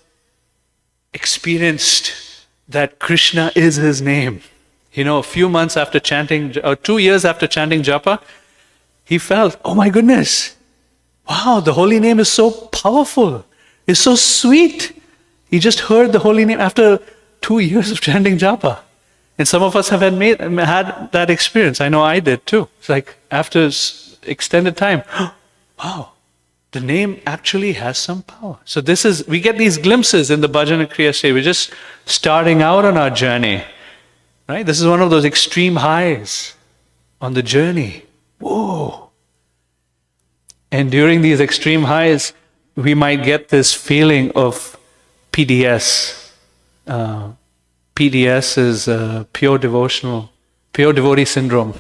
experienced that Krishna is his name. A few months after chanting, or 2 years after chanting Japa, he felt, oh my goodness, wow, the holy name is so powerful. It's so sweet. He just heard the holy name after 2 years of chanting Japa. And some of us have had that experience. I know I did too. It's like after extended time, wow, the name actually has some power. So we get these glimpses in the Bhajana Kriya stage. We're just starting out on our journey. Right? This is one of those extreme highs on the journey. Whoa. And during these extreme highs, we might get this feeling of PDS. PDS is pure devotee syndrome.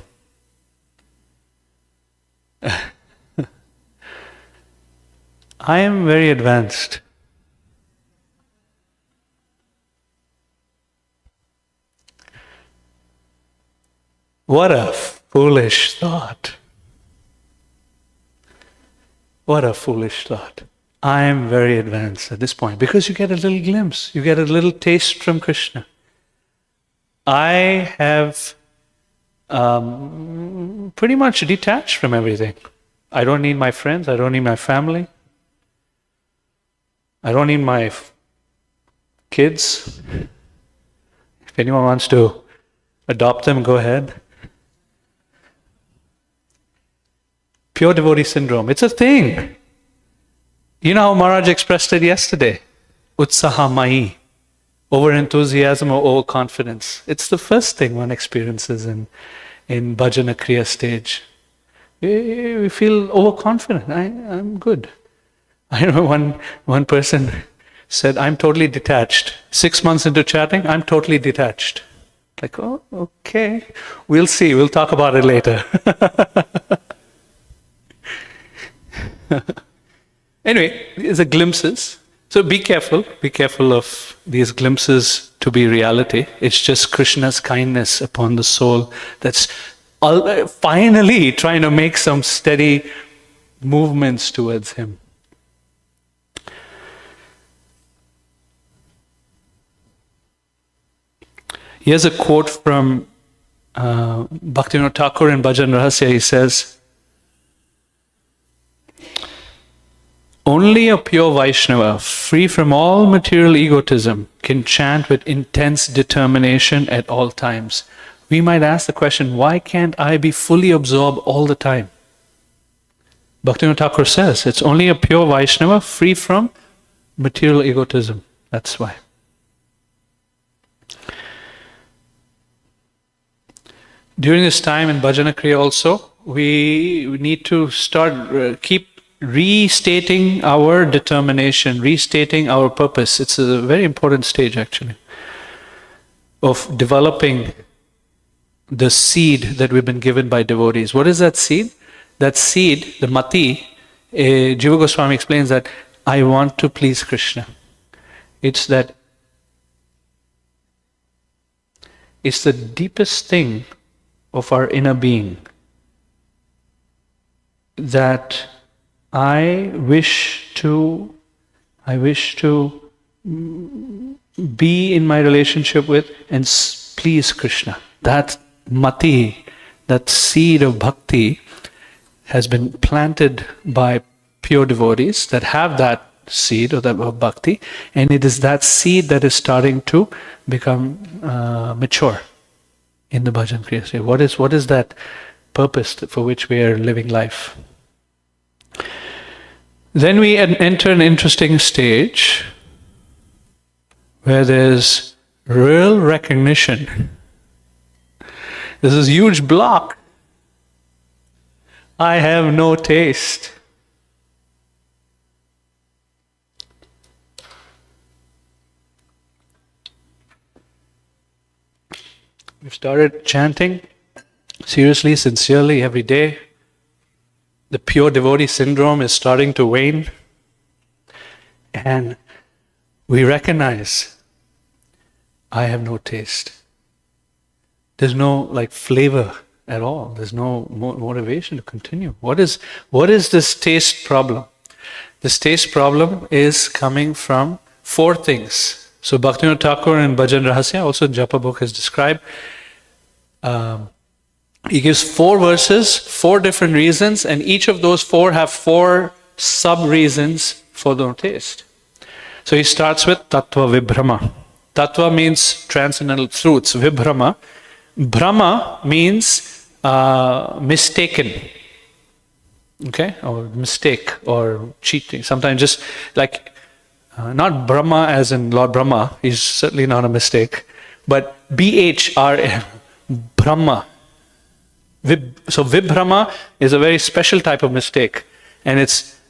I am very advanced. What a foolish thought. What a foolish thought. I am very advanced at this point because you get a little glimpse, you get a little taste from Krishna. I have pretty much detached from everything. I don't need my friends, I don't need my family, I don't need my kids. If anyone wants to adopt them, go ahead. Pure devotee syndrome, it's a thing. You know how Maharaj expressed it yesterday? Utsahamai, over-enthusiasm or overconfidence. It's the first thing one experiences in bhajana kriya stage. We feel overconfident. I'm good. I remember one person said, I'm totally detached. 6 months into chatting, I'm totally detached. Like, oh, okay. We'll see. We'll talk about it later. Anyway, these are glimpses. So be careful. Be careful of these glimpses to be reality. It's just Krishna's kindness upon the soul that's finally trying to make some steady movements towards Him. Here's a quote from Bhaktivinoda Thakur in Bhajan Rahasya. He says, only a pure Vaishnava, free from all material egotism, can chant with intense determination at all times. We might ask the question, why can't I be fully absorbed all the time? Bhaktivinoda Thakur says, it's only a pure Vaishnava, free from material egotism. That's why. During this time in Bhajana Kriya also, we need to start, keep restating our determination, restating our purpose. It's a very important stage actually of developing the seed that we've been given by devotees. What is that seed? That seed, the mati, Jiva Goswami explains that I want to please Krishna. It's the deepest thing of our inner being that I wish to be in my relationship with and please Krishna. That mati, that seed of bhakti has been planted by pure devotees that have that seed or that of bhakti, and it is that seed that is starting to become mature in the bhajan kriya stage. What is that purpose for which we are living life? Then we enter an interesting stage where there's real recognition. There's this huge block. I have no taste. We've started chanting seriously, sincerely every day. The pure devotee syndrome is starting to wane. And we recognize, I have no taste. There's no flavor at all. There's no motivation to continue. What is this taste problem? This taste problem is coming from 4 things. So Bhaktivinoda Thakur in Bhajan Rahasya, also Japa book, has described. He gives 4 verses, 4 different reasons, and each of those 4 have 4 sub-reasons for the taste. So he starts with Tattva Vibhrama. Tattva means transcendental truths. Vibhrama. Brahma means mistaken. Okay? Or mistake or cheating. Sometimes just not Brahma as in Lord Brahma, he's certainly not a mistake, but BHRM, Brahma. So Vibhrama is a very special type of mistake, and it's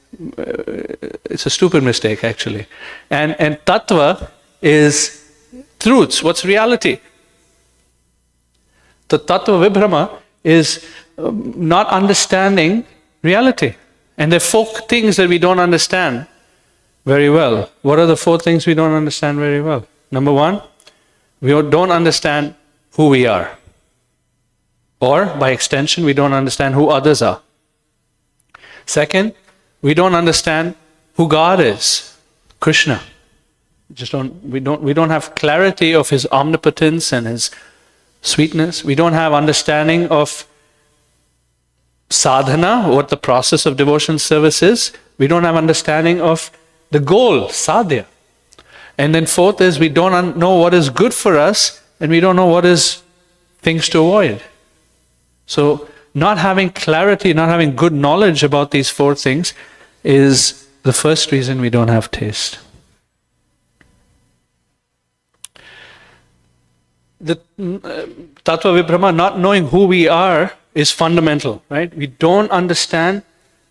a stupid mistake actually. And Tattva is truths, what's reality. The Tattva Vibhrama is not understanding reality. And there are 4 things that we don't understand very well. What are the 4 things we don't understand very well? Number 1, we don't understand who we are. Or, by extension, we don't understand who others are. Second, we don't understand who God is, Krishna. We don't have clarity of his omnipotence and his sweetness. We don't have understanding of sadhana, what the process of devotion service is. We don't have understanding of the goal, sadhya. And then fourth is we don't know what is good for us, and we don't know what is things to avoid. So not having clarity, not having good knowledge about these four things is the first reason we don't have taste. The Tattva Vibhrama, not knowing who we are, is fundamental, right? We don't understand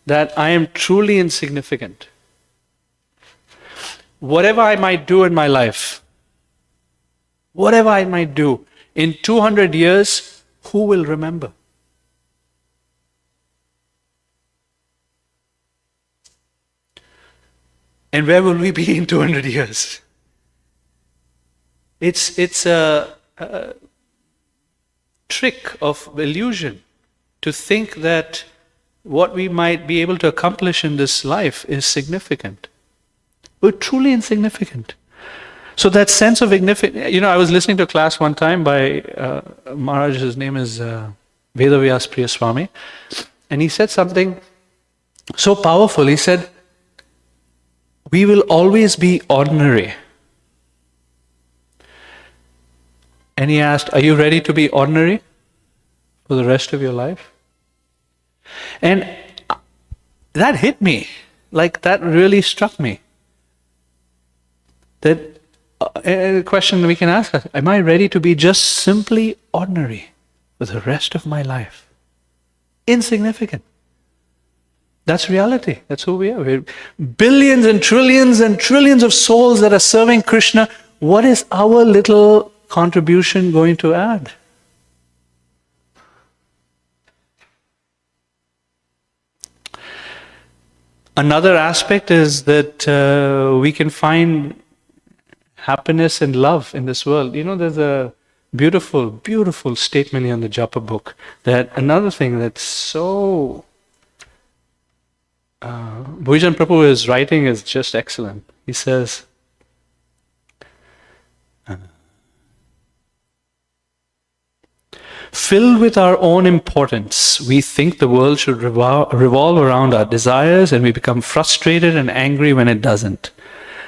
that I am truly insignificant. Whatever I might do in my life, whatever I might do, in 200 years, who will remember? And where will we be in 200 years? It's a trick of illusion to think that what we might be able to accomplish in this life is significant. We're truly insignificant. So that sense of significance, I was listening to a class one time by Maharaj, his name is Vedavyas Priyaswami, and he said something so powerful. He said, we will always be ordinary. And he asked, are you ready to be ordinary for the rest of your life? And that hit me. Like, that really struck me. That a question we can ask us, am I ready to be just simply ordinary for the rest of my life? Insignificant. That's reality. That's who we are. We're billions and trillions of souls that are serving Krishna. What is our little contribution going to add? Another aspect is that we can find happiness and love in this world. There's a beautiful, beautiful statement here in the Japa book that another thing that's so... Bhujan Prabhu is writing is just excellent. He says, filled with our own importance, we think the world should revolve around our desires, and we become frustrated and angry when it doesn't.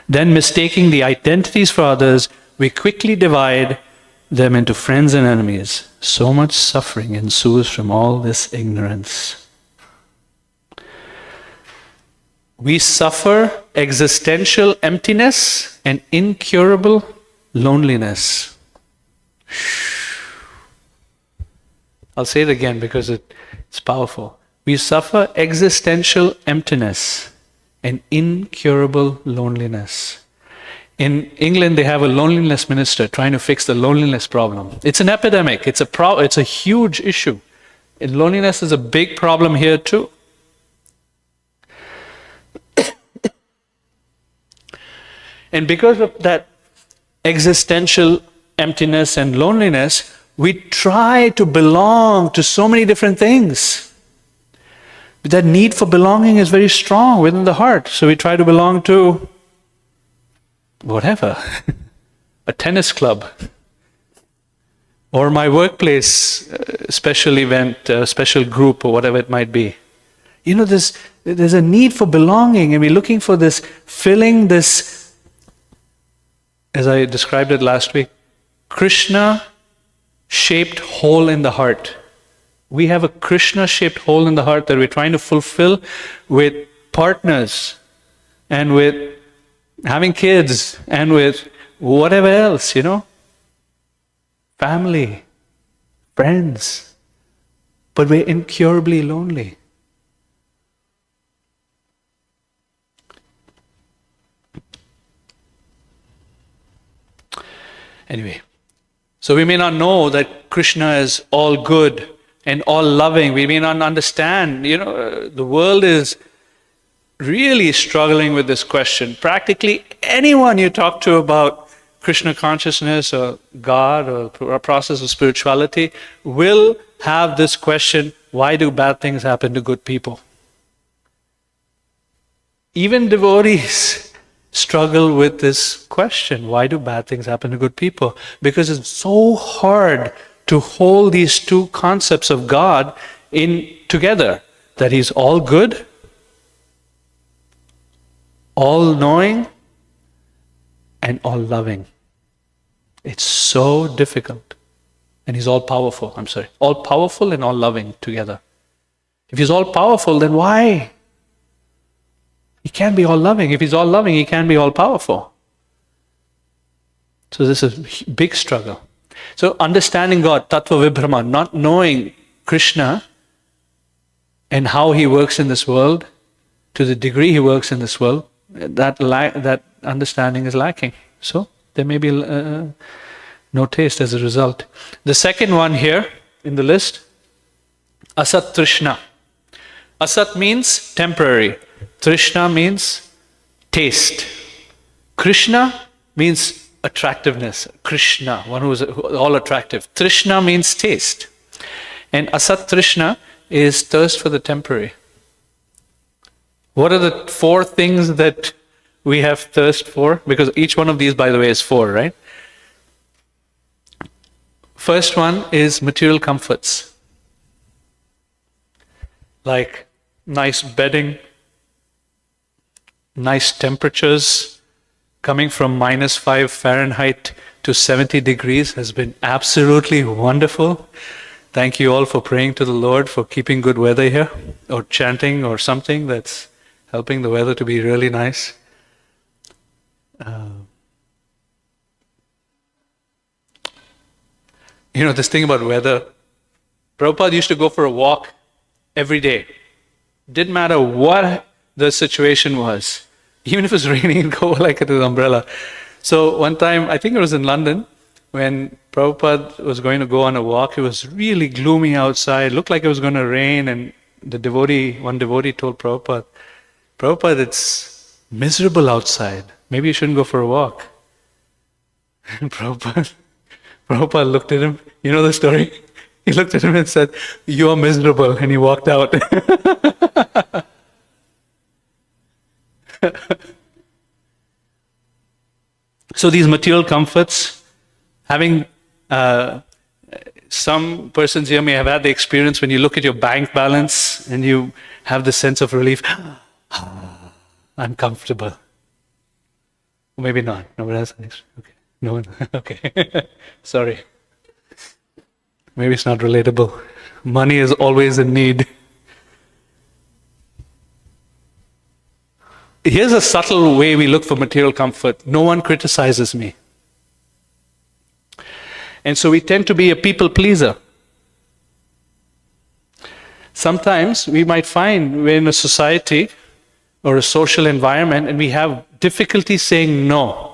Then, mistaking the identities for others, we quickly divide them into friends and enemies. So much suffering ensues from all this ignorance. We suffer existential emptiness and incurable loneliness. I'll say it again because it's powerful. We suffer existential emptiness and incurable loneliness. In England, they have a loneliness minister trying to fix the loneliness problem. It's an epidemic. It's a huge issue. And loneliness is a big problem here too. And because of that existential emptiness and loneliness, we try to belong to so many different things. But that need for belonging is very strong within the heart. So we try to belong to whatever, a tennis club, or my workplace special event, special group, or whatever it might be. There's a need for belonging, and we're looking for this, filling this, as I described it last week, Krishna-shaped hole in the heart. We have a Krishna-shaped hole in the heart that we're trying to fulfill with partners and with having kids and with whatever else, family, friends. But we're incurably lonely. Anyway, so we may not know that Krishna is all good and all loving. We may not understand. The world is really struggling with this question. Practically anyone you talk to about Krishna consciousness or God or a process of spirituality will have this question, why do bad things happen to good people? Even devotees struggle with this question, why do bad things happen to good people? Because it's so hard to hold these two concepts of God in together, that He's all good, all knowing, and all loving. It's so difficult. And He's all powerful, all powerful and all loving together. If He's all powerful, then why? He can't be all loving. If He's all loving, He can't be all powerful. So this is a big struggle. So understanding God, Tattva Vibhrama, not knowing Krishna and how He works in this world, to the degree He works in this world, that understanding is lacking. So there may be no taste as a result. The second one here in the list, Asat Trishna. Asat means temporary. Trishna means taste. Krishna means attractiveness. Krishna, one who is all attractive. Trishna means taste. And Asat Trishna is thirst for the temporary. What are the four things that we have thirst for? Because each one of these, by the way, is four, right? First one is material comforts. Like nice bedding, nice temperatures. Coming from -5 Fahrenheit to 70 degrees has been absolutely wonderful. Thank you all for praying to the Lord for keeping good weather here, or chanting or something that's helping the weather to be really nice. This thing about weather, Prabhupada used to go for a walk every day. Didn't matter what the situation was. Even if it was raining, he'd go like with his umbrella. So one time, I think it was in London, when Prabhupada was going to go on a walk, it was really gloomy outside, looked like it was going to rain, and one devotee told Prabhupada, Prabhupada, it's miserable outside. Maybe you shouldn't go for a walk. And Prabhupada looked at him. You know the story? He looked at him and said, "You're miserable," and he walked out. So these material comforts, having some persons here may have had the experience when you look at your bank balance and you have the sense of relief. I'm comfortable. Or maybe not. Nobody else? Okay. No one? Okay. Sorry. Maybe it's not relatable. Money is always in need. Here's a subtle way we look for material comfort. No one criticizes me. And so we tend to be a people pleaser. Sometimes we might find we're in a society or a social environment and we have difficulty saying no.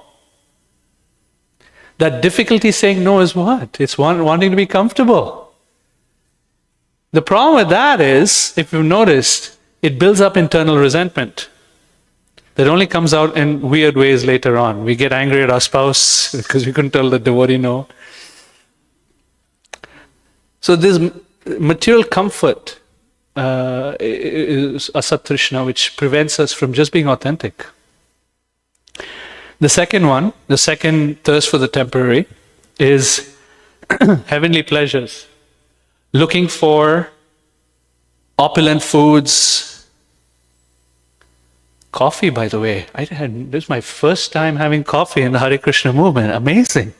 That difficulty saying no is what? It's wanting to be comfortable. The problem with that is, if you've noticed, it builds up internal resentment. That only comes out in weird ways later on. We get angry at our spouse because we couldn't tell the devotee no. So this material comfort is Asat Trishna, which prevents us from just being authentic. The second thirst for the temporary, is heavenly pleasures. Looking for opulent foods. Coffee, by the way. This is my first time having coffee in the Hare Krishna movement. Amazing.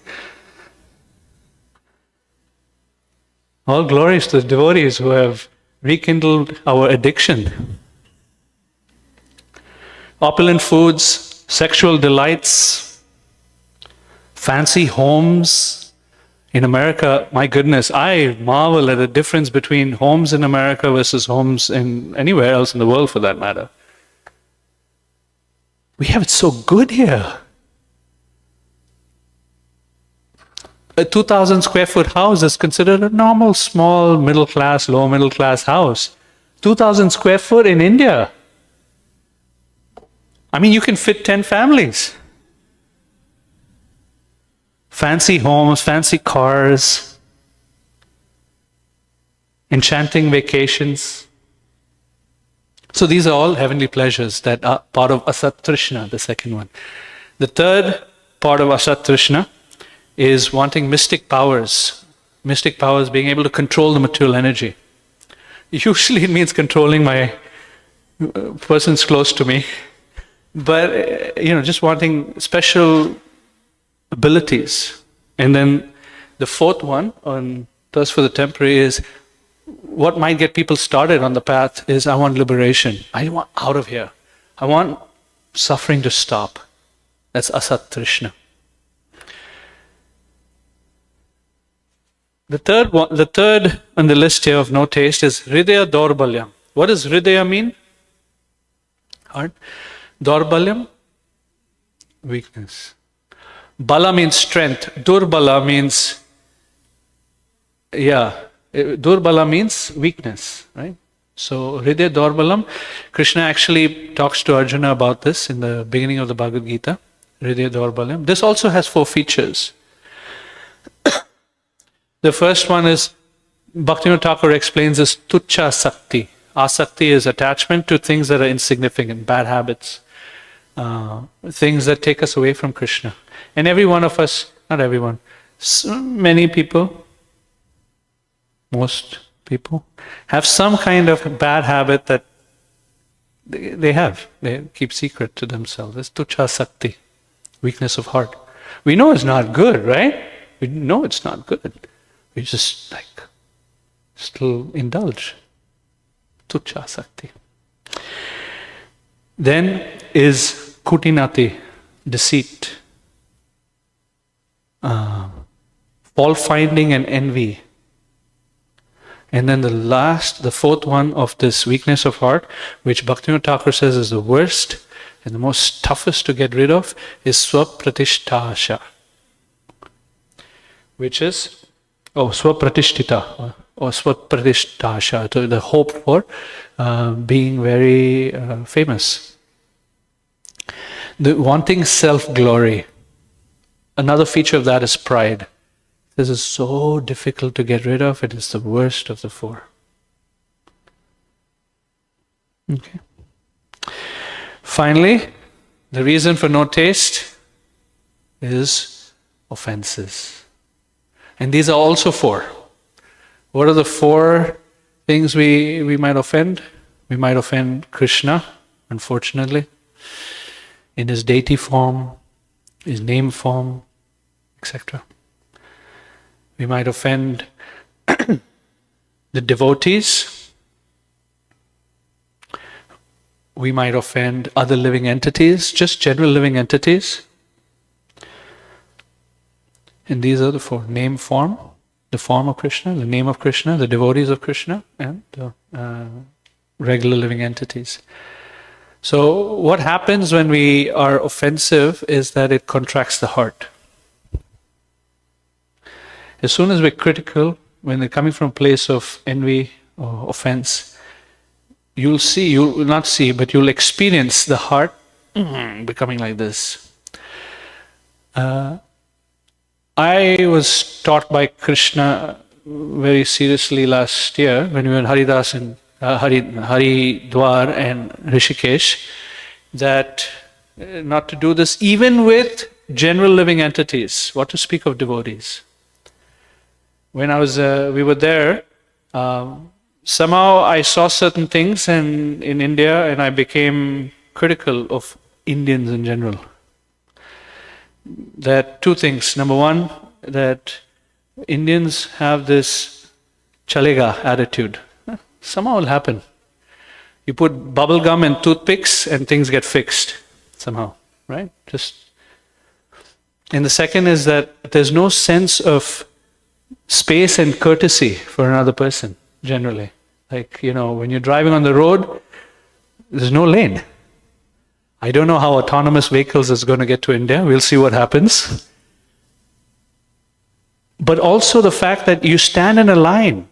All glories to the devotees who have rekindled our addiction. Opulent foods, sexual delights, fancy homes. In America, my goodness, I marvel at the difference between homes in America versus homes in anywhere else in the world for that matter. We have it so good here. A 2,000 square foot house is considered a normal, small, middle class, low middle class house. 2,000 square foot in India. I mean, you can fit 10 families. fancy homes, fancy cars, enchanting vacations. So these are all heavenly pleasures that are part of Asat Trishna, the second one. The third part of Asat Trishna is wanting mystic powers. Mystic powers being able to control the material energy. Usually it means controlling my persons close to me. But, just wanting special abilities. And then the fourth one, on Thirst for the Temporary, is what might get people started on the path is I want liberation. I want out of here. I want suffering to stop. That's Asat Trishna. The third on the list here of no taste is Hridaya Dorbalyam. What does Hridaya mean? Heart. Dorbalyam? Weakness. Bala means strength. Durbala means, Durbala means weakness, right? So, Hridaya Dorbalam, Krishna actually talks to Arjuna about this in the beginning of the Bhagavad Gita. Hridaya Dorbalam. This also has 4 features. The first one is, Bhaktivinoda Thakur explains as Tucha Sakti. Asakti is attachment to things that are insignificant, bad habits, things that take us away from Krishna. And every one of us, not everyone, many people, most people, have some kind of bad habit that they have. They keep secret to themselves. It's Tucha Sakti, weakness of heart. We know it's not good, right? We know it's not good. We just still indulge. Tucha Sakti. Then is Kutinati, deceit, fault finding and envy. And then the fourth one of this weakness of heart, which Bhaktivinoda Thakur says is the worst and the most toughest to get rid of, is Swapratisthasha, which is Swapratishtita or Swapratisthasha, so the hope for being very famous. The wanting self-glory. Another feature of that is pride. This is so difficult to get rid of. It is the worst of the 4. Okay. Finally, the reason for no taste is offenses. And these are also 4. What are the 4 things we might offend? We might offend Krishna, unfortunately, in his deity form, his name form, etc. We might offend the devotees. We might offend other living entities, just general living entities. And these are the 4. Name, form, the form of Krishna, the name of Krishna, the devotees of Krishna, and the regular living entities. So what happens when we are offensive is that it contracts the heart. As soon as we're critical, when they're coming from a place of envy or offense, you'll experience the heart becoming like this. I was taught by Krishna very seriously last year when we were in Haridwar and Rishikesh, that not to do this even with general living entities, what to speak of devotees. When we were there, somehow I saw certain things in India and I became critical of Indians in general. That 2 things. Number 1, that Indians have this chalega attitude. Somehow it'll happen. You put bubble gum and toothpicks and things get fixed somehow, right? And the second is that there's no sense of space and courtesy for another person, generally. When you're driving on the road, there's no lane. I don't know how autonomous vehicles is going to get to India. We'll see what happens. But also the fact that you stand in a line,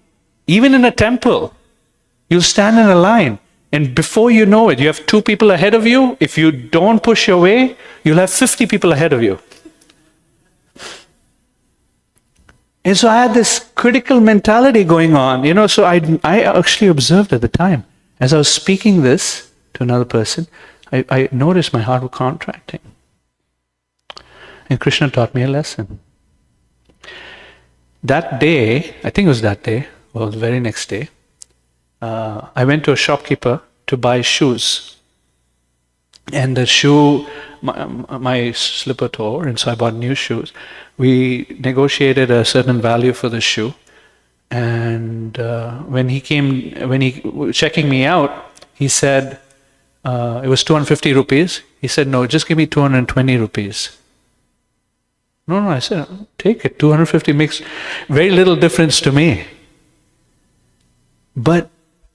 even in a temple, you'll stand in a line, and before you know it, you have 2 people ahead of you. If you don't push your way, you'll have 50 people ahead of you. And so I had this critical mentality going on, so I actually observed at the time, as I was speaking this to another person, I noticed my heart was contracting. And Krishna taught me a lesson. That day, I think it was that day, or the very next day, I went to a shopkeeper to buy shoes. And the shoe, my slipper tore, and so I bought new shoes. We negotiated a certain value for the shoe. And when he was checking me out, he said, it was 250 rupees. He said, no, just give me 220 rupees. No, I said, take it. 250 makes very little difference to me. But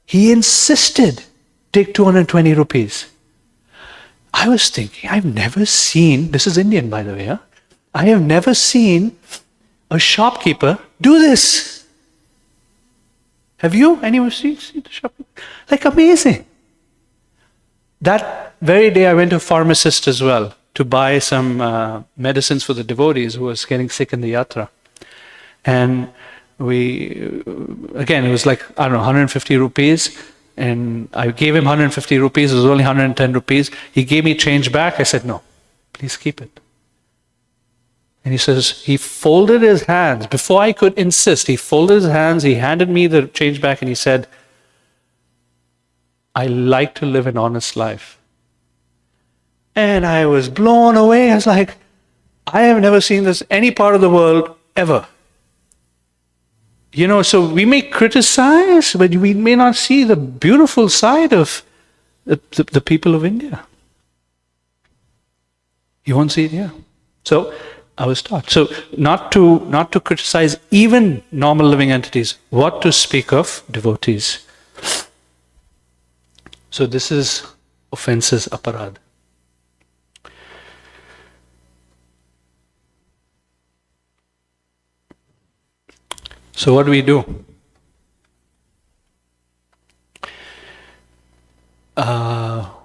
he insisted, take 220 rupees. I was thinking, I've never seen, this is Indian by the way, huh? I have never seen a shopkeeper do this. Have you? Anyone seen the shopkeeper? Like amazing. That very day I went to a pharmacist as well to buy some medicines for the devotees who was getting sick in the yatra. And again, it was like, I don't know, 150 rupees. And I gave him 150 rupees, it was only 110 rupees. He gave me change back. I said, no, please keep it. And he says, he folded his hands. Before I could insist, he folded his hands, he handed me the change back, and he said, I like to live an honest life. And I was blown away. I was like, I have never seen this any part of the world ever. So we may criticize, but we may not see the beautiful side of the people of India. You won't see it here. So I was taught. So not to criticize even normal living entities, what to speak of devotees. So this is offenses aparad. So what do?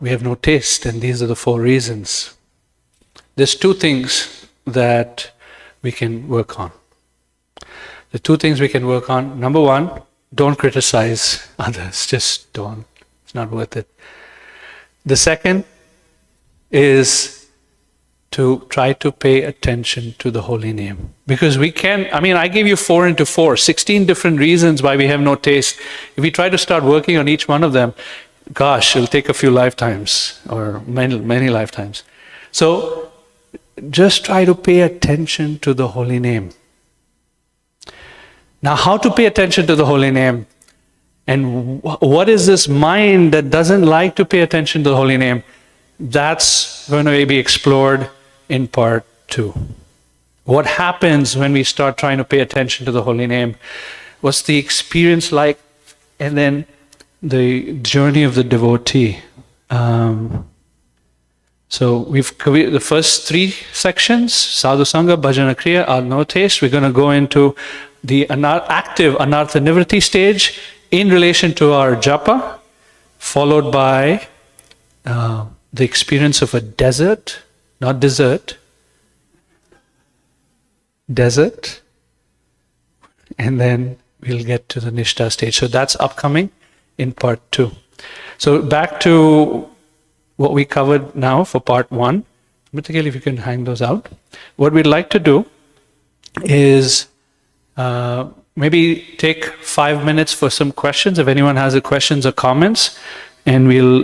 We have no taste, and these are the 4 reasons. There's 2 things that we can work on. The 2 things we can work on. Number 1, don't criticize others. Just don't. It's not worth it. The second is to try to pay attention to the holy name. Because I gave you 4 into 4, 16 different reasons why we have no taste. If we try to start working on each one of them, gosh, it'll take a few lifetimes, or many lifetimes. So, just try to pay attention to the holy name. Now, how to pay attention to the holy name? And what is this mind that doesn't like to pay attention to the holy name? That's going to be explored in part 2. What happens when we start trying to pay attention to the holy name? What's the experience like? And then the journey of the devotee. So we've covered the first 3 sections, Sadhu Sangha, Bhajana Kriya, are no taste. We're going to go into the active Anartha Nivriti stage in relation to our Japa, followed by the experience of a desert, not desert, desert, and then we'll get to the Nishtha stage. So that's upcoming in part 2. So back to what we covered now for part 1. Particularly if you can hang those out. What we'd like to do is maybe take 5 minutes for some questions. If anyone has any questions or comments, and we'll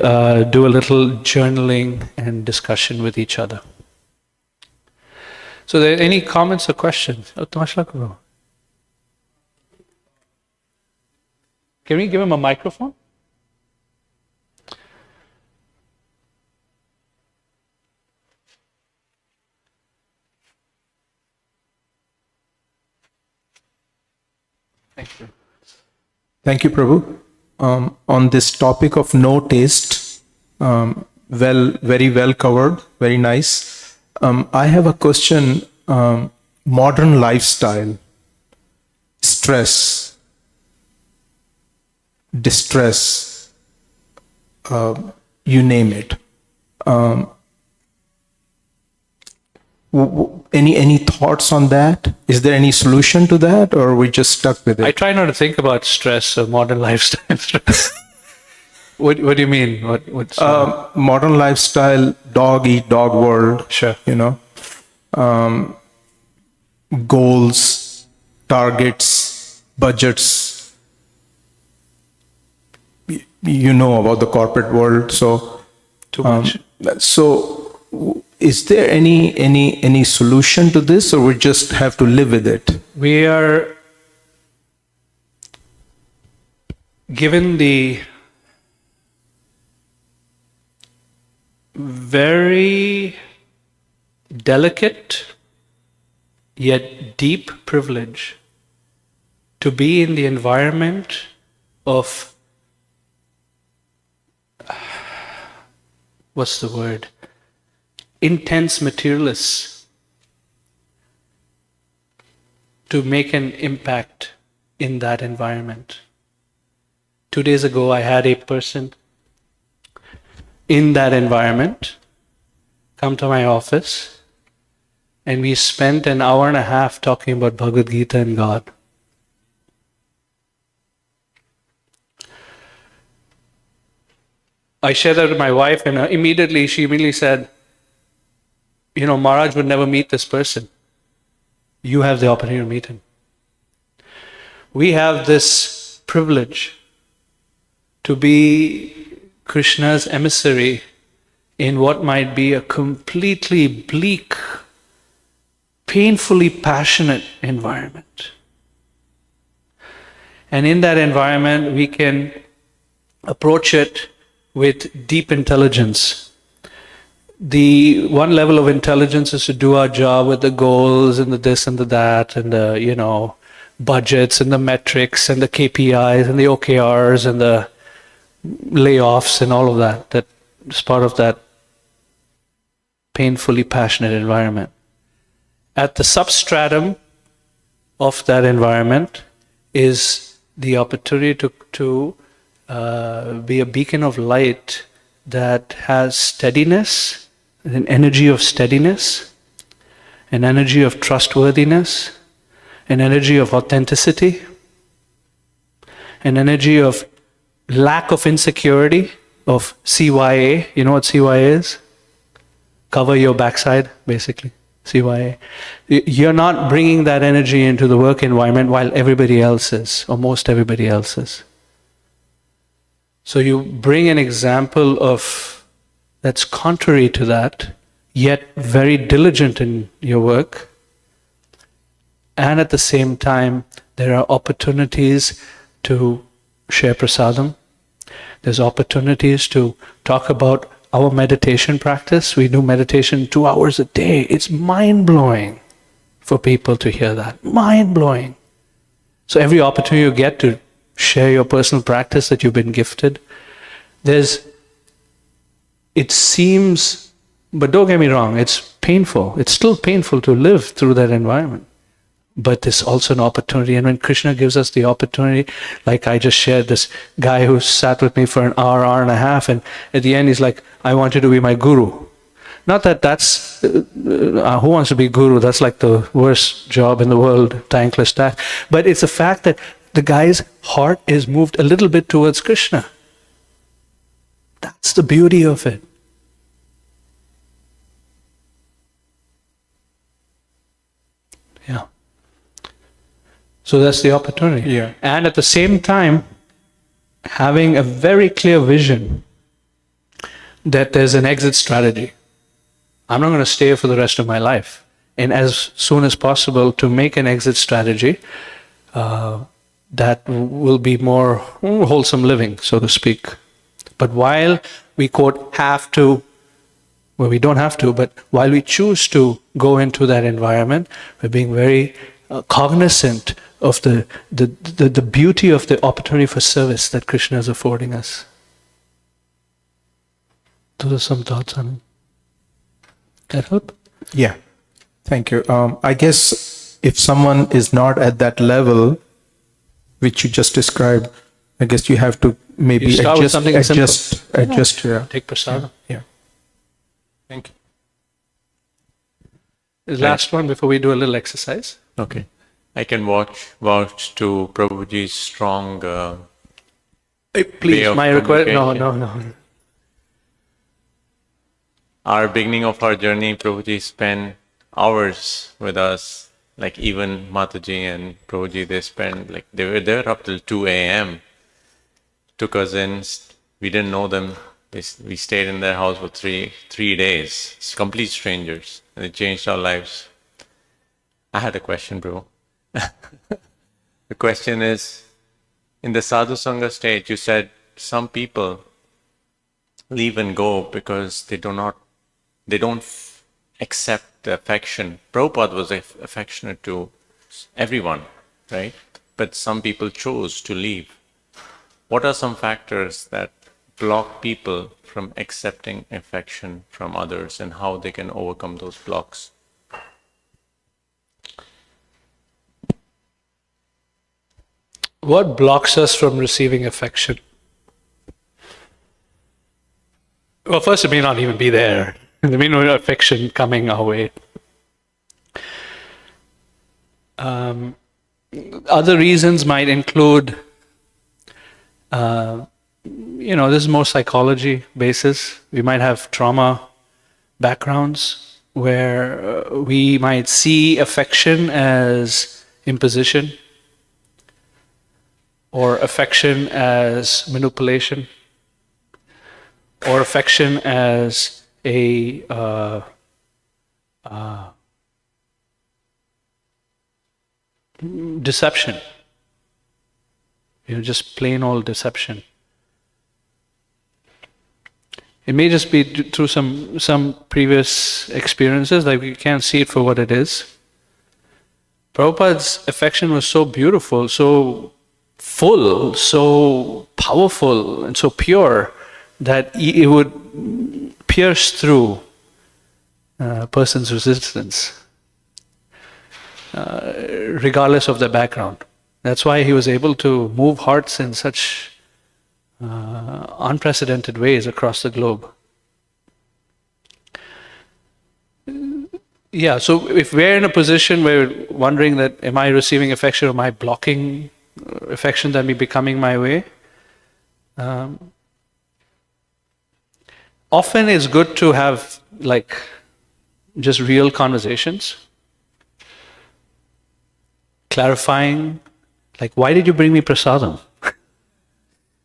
do a little journaling and discussion with each other. So, there any comments or questions? Can we give him a microphone? Thank you. Thank you, Prabhu. On this topic of no taste, very well covered, very nice. I have a question. Modern lifestyle, stress, distress, you name it. Any thoughts on that? Is there any solution to that, or are we just stuck with I it? try not to think about stress or modern lifestyle stress. What do you mean? What's Modern lifestyle, dog eat dog world. Sure. You know, goals, targets, budgets. You know about the corporate world, so too much? so is there any solution to this, or we just have to live with it? We are given the very delicate yet deep privilege to be in the environment of, what's the word? Intense materialists, to make an impact in that environment. 2 days ago, I had a person in that environment come to my office, and we spent an hour and a half talking about Bhagavad Gita and God. I shared that with my wife, and she immediately said, you know, Maharaj would never meet this person. You have the opportunity to meet him. We have this privilege to be Krishna's emissary in what might be a completely bleak, painfully passionate environment. And in that environment, we can approach it with deep intelligence. The one level of intelligence is to do our job with the goals and the this and the that and the, you know, budgets and the metrics and the KPIs and the OKRs and the layoffs and all of that. That is part of that painfully passionate environment. At the substratum of that environment is the opportunity to be a beacon of light that has steadiness, an energy of steadiness, an energy of trustworthiness, an energy of authenticity, an energy of lack of insecurity, of CYA. You know what CYA is? Cover your backside, basically. CYA. You're not bringing that energy into the work environment while everybody else is, or most everybody else is. So you bring an example of that's contrary to that, yet very diligent in your work, and at the same time there are opportunities to share prasadam. There's opportunities to talk about our meditation practice. We do meditation 2 hours a day. It's mind-blowing for people to hear that. Mind-blowing. So every opportunity you get to share your personal practice that you've been gifted, it seems, but don't get me wrong, it's painful. It's still painful to live through that environment. But there's also an opportunity. And when Krishna gives us the opportunity, like I just shared, this guy who sat with me for an hour and a half, and at the end he's like, I want you to be my guru. Not that that's, who wants to be guru? That's like the worst job in the world, thankless task. But it's a fact that the guy's heart is moved a little bit towards Krishna. That's the beauty of it. Yeah. So that's the opportunity. Yeah. And at the same time, having a very clear vision that there's an exit strategy. I'm not going to stay for the rest of my life. And as soon as possible to make an exit strategy that will be more wholesome living, so to speak. But while we quote have to, well, we don't have to, but while we choose to go into that environment, we're being very cognizant of the beauty of the opportunity for service that Krishna is affording us. Those are some thoughts on it. That help? Yeah, thank you. I guess if someone is not at that level, which you just described, I guess you have to maybe You start with something adjust. Yeah. Take prasadam. Yeah. Thank you. The last one before we do a little exercise. Okay. I can vouch to Prabhuji's strong Please, of my request. No, communication. no, no. Our beginning of our journey, Prabhuji spent hours with us. Like even Mataji and Prabhuji, they were there up till 2 a.m. Two cousins, we didn't know them. We stayed in their house for three days. It's complete strangers, and it changed our lives. I had a question, bro. The question is, in the Sadhu Sangha state, you said some people leave and go because they don't accept the affection. Prabhupada was affectionate to everyone, right? But some people chose to leave. What are some factors that block people from accepting affection from others, and how they can overcome those blocks? What blocks us from receiving affection? Well, first, it may not even be there. There may be no affection coming our way. Other reasons might include, this is more psychology basis. We might have trauma backgrounds where we might see affection as imposition, or affection as manipulation, or affection as a deception. Just plain old deception. It may just be through some previous experiences, like we can't see it for what it is. Prabhupada's affection was so beautiful, so full, so powerful, and so pure that it would pierce through a person's resistance, regardless of their background. That's why he was able to move hearts in such unprecedented ways across the globe. Yeah, so if we're in a position where we're wondering that, am I receiving affection, or am I blocking affection that may be coming my way? Often it's good to have just real conversations, clarifying, why did you bring me prasadam?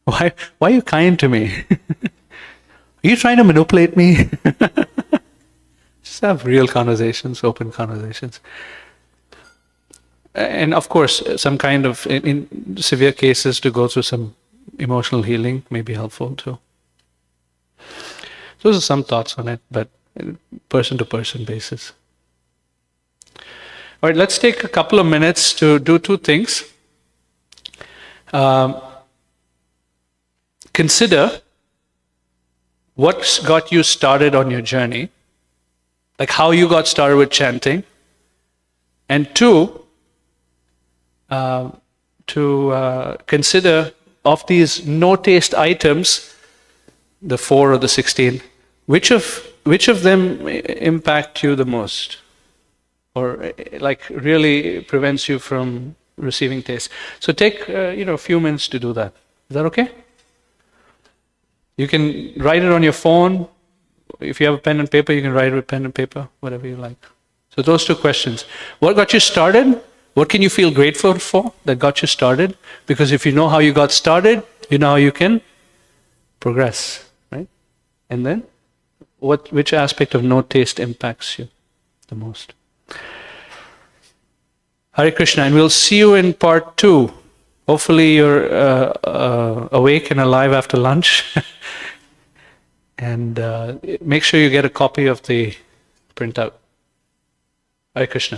Why are you kind to me? Are you trying to manipulate me? Just have real conversations, open conversations. And of course, some kind of, in severe cases, to go through some emotional healing may be helpful too. Those are some thoughts on it, but person to person basis. All right, let's take a couple of minutes to do two things. Consider what got you started on your journey, like how you got started with chanting, and two, to consider of these no-taste items, the 4 or the 16, which of them impact you the most, or really prevents you from receiving taste. So take a few minutes to do that. Is that okay? You can write it on your phone. If you have a pen and paper, you can write it with pen and paper, whatever you like. So those two questions. What got you started? What can you feel grateful for that got you started? Because if you know how you got started, you know how you can progress, right? And then, which aspect of no taste impacts you the most? Hare Krishna, and we'll see you in part 2. Hopefully you're awake and alive after lunch. And make sure you get a copy of the printout. Hare Krishna.